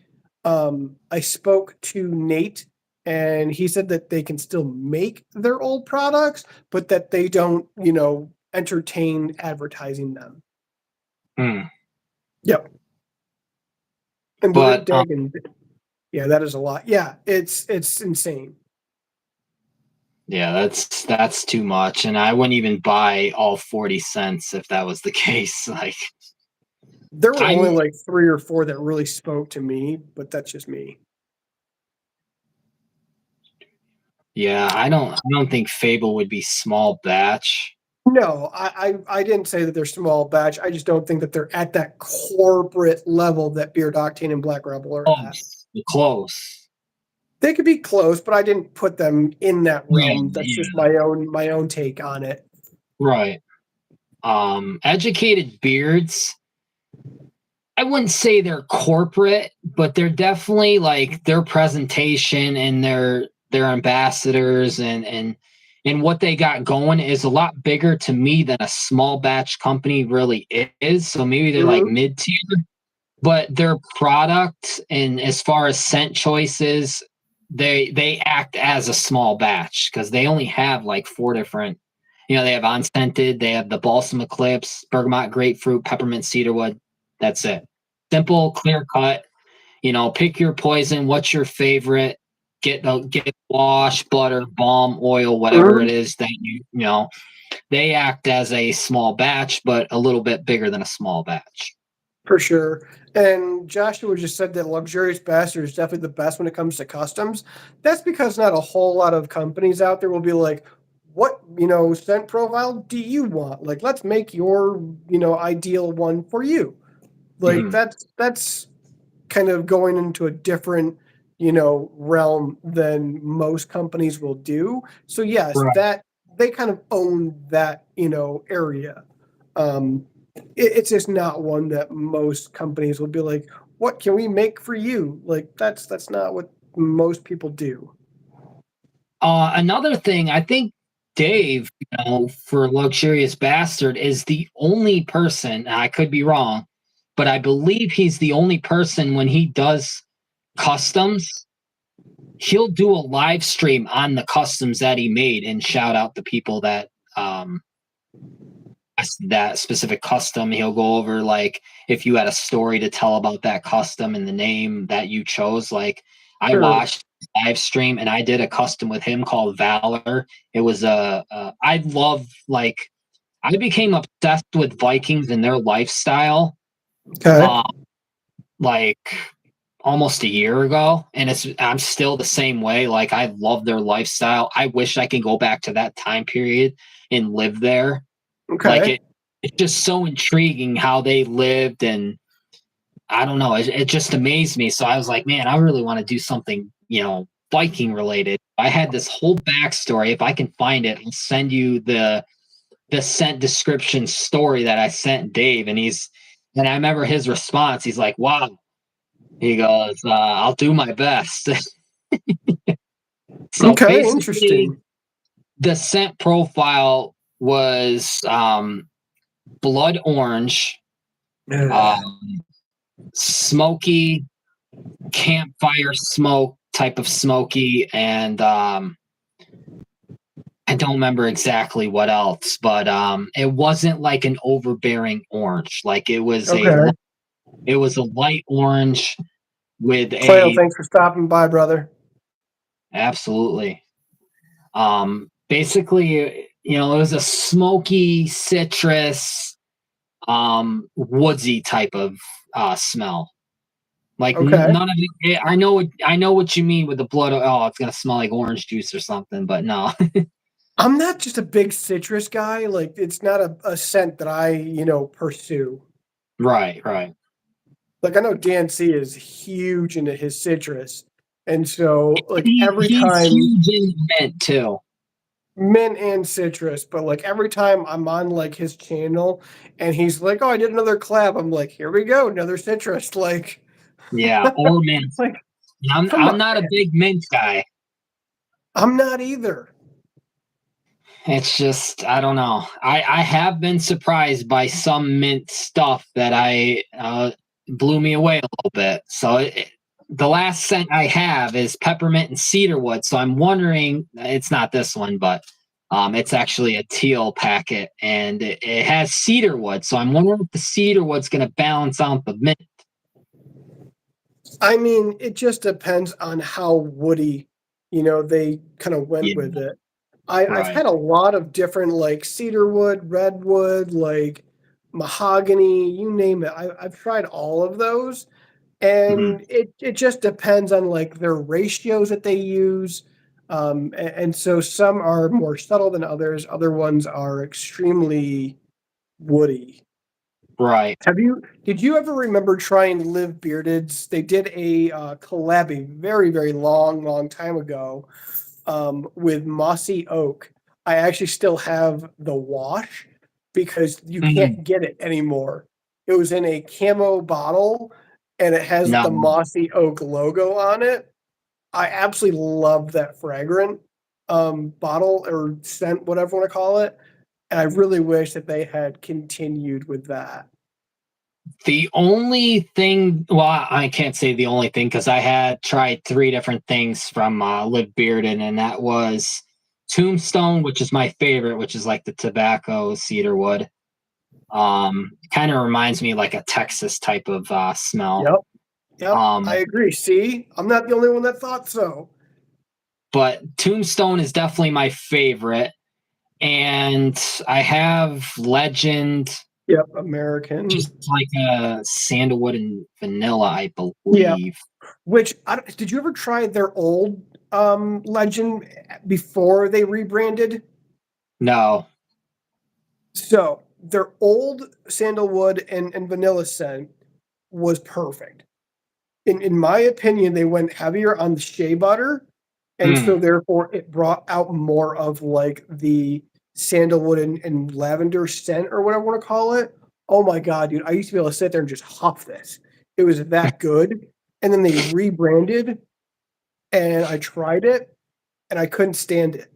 I spoke to Nate, and he said that they can still make their old products, but that they don't, entertain advertising them. Hmm. Yep. And But Dragon, yeah, that is a lot. Yeah, it's insane. yeah, that's too much, and I wouldn't even buy all 40 cents if that was the case. Like There were only I'm like 3 or 4 that really spoke to me, but that's just me. yeah, I don't think Fable would be small batch. No, I didn't say that they're small batch. I just don't think that they're at that corporate level that Beard Octane and Black Rebel are at. Close. Close. They could be close, but I didn't put them in that Yeah, realm. That's just yeah. my own take on it. Right. Educated beards. I wouldn't say they're corporate, but they're definitely like their presentation and their ambassadors and what they got going is a lot bigger to me than a small batch company really is. So maybe they're like Mhm. mid tier, but their product and as far as scent choices, they act as a small batch because they only have like four different. They have unscented, they have the balsam eclipse, bergamot, grapefruit, peppermint, cedarwood. That's it. Simple, clear cut. Pick your poison. What's your favorite? Get wash, butter, balm, oil, whatever it Mhm. is that they act as a small batch, but a little bit bigger than a small batch. For sure. And Joshua just said that Luxurious Bastard is definitely the best when it comes to customs. That's because not a whole lot of companies out there will be like, what, scent profile do you want? Like, let's make your, ideal one for you. Like Mhm. that's kind of going into a different, realm than most companies will do. So yes, Right. that they kind of own that, area. Um, it's just not one that most companies will be like, what can we make for you? Like that's not what most people do. Another thing, I think Dave, for Luxurious Bastard, is the only person, I could be wrong, but I believe he's the only person when he does customs, he'll do a live stream on the customs that he made and shout out the people that um that specific custom. He'll go over like if you had a story to tell about that custom and the name that you chose. Like I Sure. watched live stream and I did a custom with him called Valor. It was I love like I became obsessed with Vikings and their lifestyle. Okay. Um, like almost a year ago, and I'm still the same way. Like I love their lifestyle. I wish I could go back to that time period and live there. Like Okay. it's just so intriguing how they lived, and I don't know, it just amazed me. So I was like, man, I really want to do something, Viking related. I had this whole backstory. If I can find it, I'll send you the sent description story that I sent Dave, and And I remember his response. He's like, "Wow." He goes, "I'll do my best." So Okay, basically, interesting. the scent profile was blood orange, Ugh. um, smoky, campfire smoke type of smoky, and I don't remember exactly what else, but it wasn't like an overbearing orange. Like Okay. it was a light orange with Cleo, a thanks for stopping by, brother. absolutely. Basically, it was a smoky citrus, woodsy type of smell. Like Okay. none of it. I know what you mean with the blood. Oh, it's gonna smell like orange juice or something, but no. I'm not just a big citrus guy. Like, it's not a scent that I, pursue. Right, right. Like, I know Dan C is huge into his citrus. And so, like, every He's time, huge in mint too. mint and citrus, but like every time I'm on like his channel and he's like, "Oh, I did another collab," I'm like, "Here we go, another citrus." Like, Yeah, or mint. like, come I'm on, not a man. big mint guy. I'm not either. It's just I don't know. I have been surprised by some mint stuff that I blew me away a little bit. So the last scent I have is peppermint and cedarwood. So I'm wondering it's not this one, but it's actually a teal packet and it has cedarwood. So I'm wondering if the cedarwood's going to balance out the mint. I mean, it just depends on how woody, they kind of went Yeah, with it. I've right. had a lot of different like cedarwood, redwood, like mahogany, you name it. I've tried all of those. Mhm. And it just depends on like their ratios that they use. And so some are more subtle than others. Other ones are extremely woody. Right. Did you ever remember trying Live Bearded's? They did a collab a very, very long time ago with Mossy Oak. I actually still have the wash because you Mhm. can't get it anymore. It was in a camo bottle and it has No. the Mossy Oak logo on it. I absolutely love that fragrant bottle or scent, whatever you want to call it. And I really wish that they had continued with that. The only thing, well, I can't say the only thing because I had tried three different things from Live Bearden, and that was Tombstone, which is my favorite, which is like the tobacco cedar wood. Kind of reminds me like a Texas type of smell. Yep. Yep. I Um, agree. See, I'm not the only one that thought so. but Tombstone is definitely my favorite, and I have Legend, Yep. American. just like a sandalwood and vanilla, I Yeah. believe. Which did you ever try their old Legend before they rebranded? No. So their old sandalwood and vanilla scent was perfect. In my opinion, they went heavier on the shea butter, and so Mm, therefore it brought out more of like the sandalwood and lavender scent or whatever I want to call it. Oh my god, dude! I used to be able to sit there and just huff this. It was that good. And then they rebranded, and I tried it, and I couldn't stand it.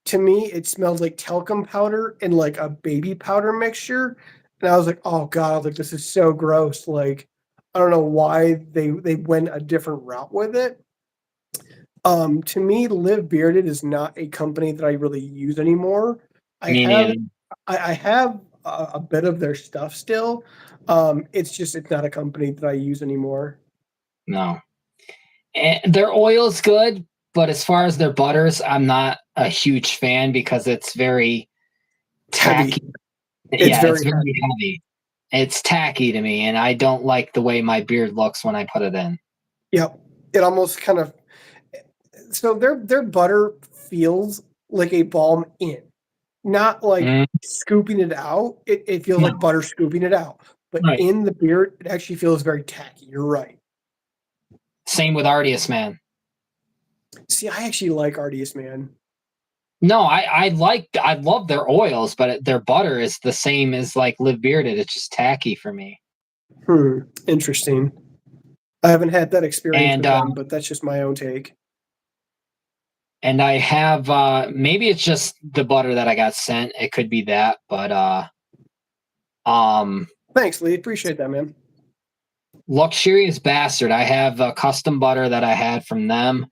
To me, it smelled like talcum powder and like a baby powder mixture. And I was like, oh God, like this is so gross. Like, I don't know why they went a different route with it. To me, Live Bearded is not a company that I really use anymore. I me have neither. I have a bit of their stuff still. It's not a company that I use anymore. No. And their oil's good, but as far as their butters, I'm not a huge fan because it's very Heavy. tacky. It's Yeah, it's very very heavy. heavy. It's tacky to me, and I don't like the way my beard looks when I put it in. Yep. It almost kind of so their butter feels like a balm in, not like Mm, scooping it out. It feels like no, butter scooping it out. But right. in the beard, it actually feels very tacky. You're right. Same with Artius, man. See, I actually like Artius, man. No, I love their oils, but their butter is the same as like Live Bearded. It's just tacky for me. Interesting. I haven't had that experience And with them, but that's just my own take. and I have maybe it's just the butter that I got sent. It could be that, but um Thanks, Lee. Appreciate that, man. Luxurious Bastard. I have a custom butter that I had from them,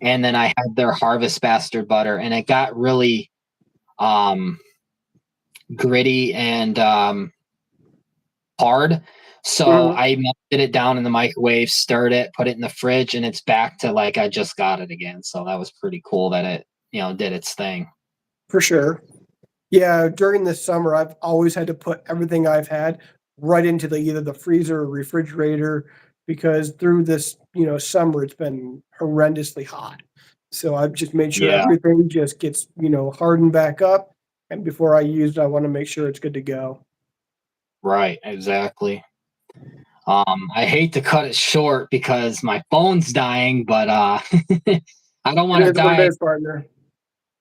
and then I had their Harvest Bastard butter, and it got really um gritty and hard. So Mhm. I melted it down in the microwave, stirred it, put it in the fridge, and it's back to like I just got it again. So that was pretty cool that it, did its thing. For sure. Yeah, during the summer, I've always had to put everything I've had right into either the freezer or refrigerator because through this, summer, it's been horrendously hot. So I've just made sure Yeah, everything just gets, hardened back up. And before I use it, I want to make sure it's good to go. right, exactly. I hate to cut it short because my phone's dying, but I don't It want to is what it die. is, partner.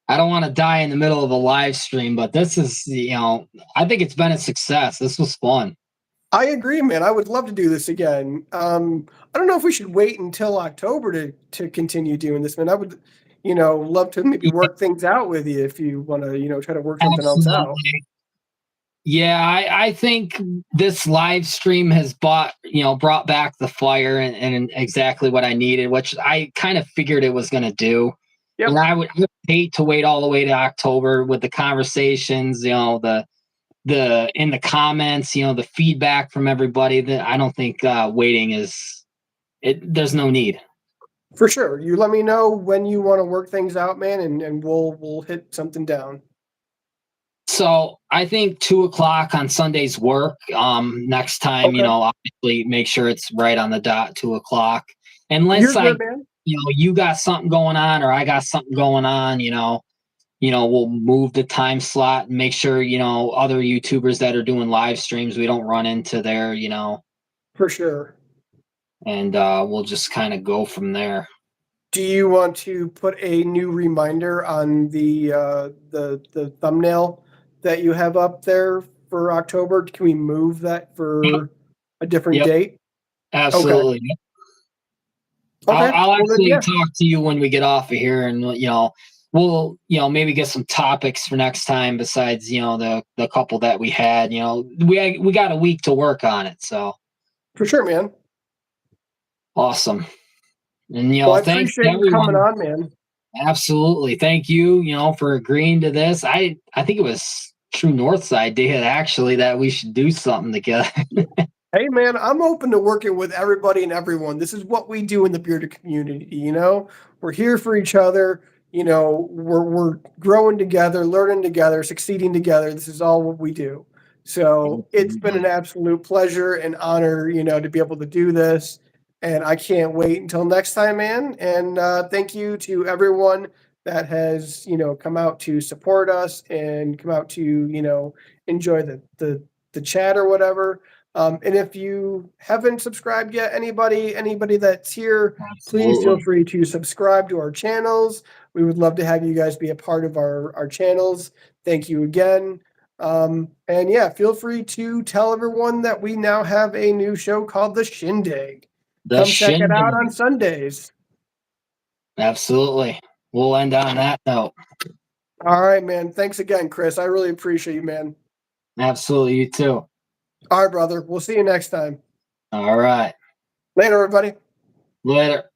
I don't want to die in the middle of a live stream, but this is, I think it's been a success. This was fun. I agree, man. I would love to do this again. I don't know if we should wait until October to continue doing this, man. I would, love to maybe Yeah, work things out with you if you want to, try to work something else out. absolutely. Yeah, I think this live stream has brought back the fire and exactly what I needed, which I kind of figured it was going to do. And Yep, I would hate to wait all the way to October with the conversations, the in the comments, the feedback from everybody. That I don't think waiting is it. There's no need. for sure. You let me know when you want to work things out, man, and we'll hit something down. So I think 2 o'clock on Sundays work. Next time, Okay, obviously make sure it's right on the dot, 2 o'clock. you're Unless good, man. you got something going on or I got something going on, we'll move the time slot and make sure, other YouTubers that are doing live streams, we don't run into their, For sure. and we'll just kind of go from there. Do you want to put a new reminder on the thumbnail that you have up there for October? Can we move that for a different Yep, date? Okay. absolutely. I'll Okay. I'll Well then, actually yeah, talk to you when we get off of here, and we'll maybe get some topics for next time besides the couple that we had. We got a week to work on it, so for sure, man. awesome. And Well, I thanks appreciate to you coming everyone. on, man. Absolutely, thank you. For agreeing to this. I think it was True North's idea actually that we should do something together. Hey, man, I'm open to working with everybody and everyone. This is what we do in the bearded community. We're here for each other. We're growing together, learning together, succeeding together. This is all what we do. So it's been an Absolutely. absolute pleasure and honor, to be able to do this. And I can't wait until next time, man. And thank you to everyone that has, come out to support us and come out to, enjoy the chat or whatever. And if you haven't subscribed yet, anybody that's here, please feel Absolutely. free to subscribe to our channels. We would love to have you guys be a part of our channels. Thank you again. And yeah, feel free to tell everyone that we now have a new show called The Shindig. The Come check it out on Shindig. Sundays. Absolutely. We'll end on that note. All right, man. Thanks again, Chris. I really appreciate you, man. Absolutely. You too. All right, brother. We'll see you next time. All right. Later, everybody. Later.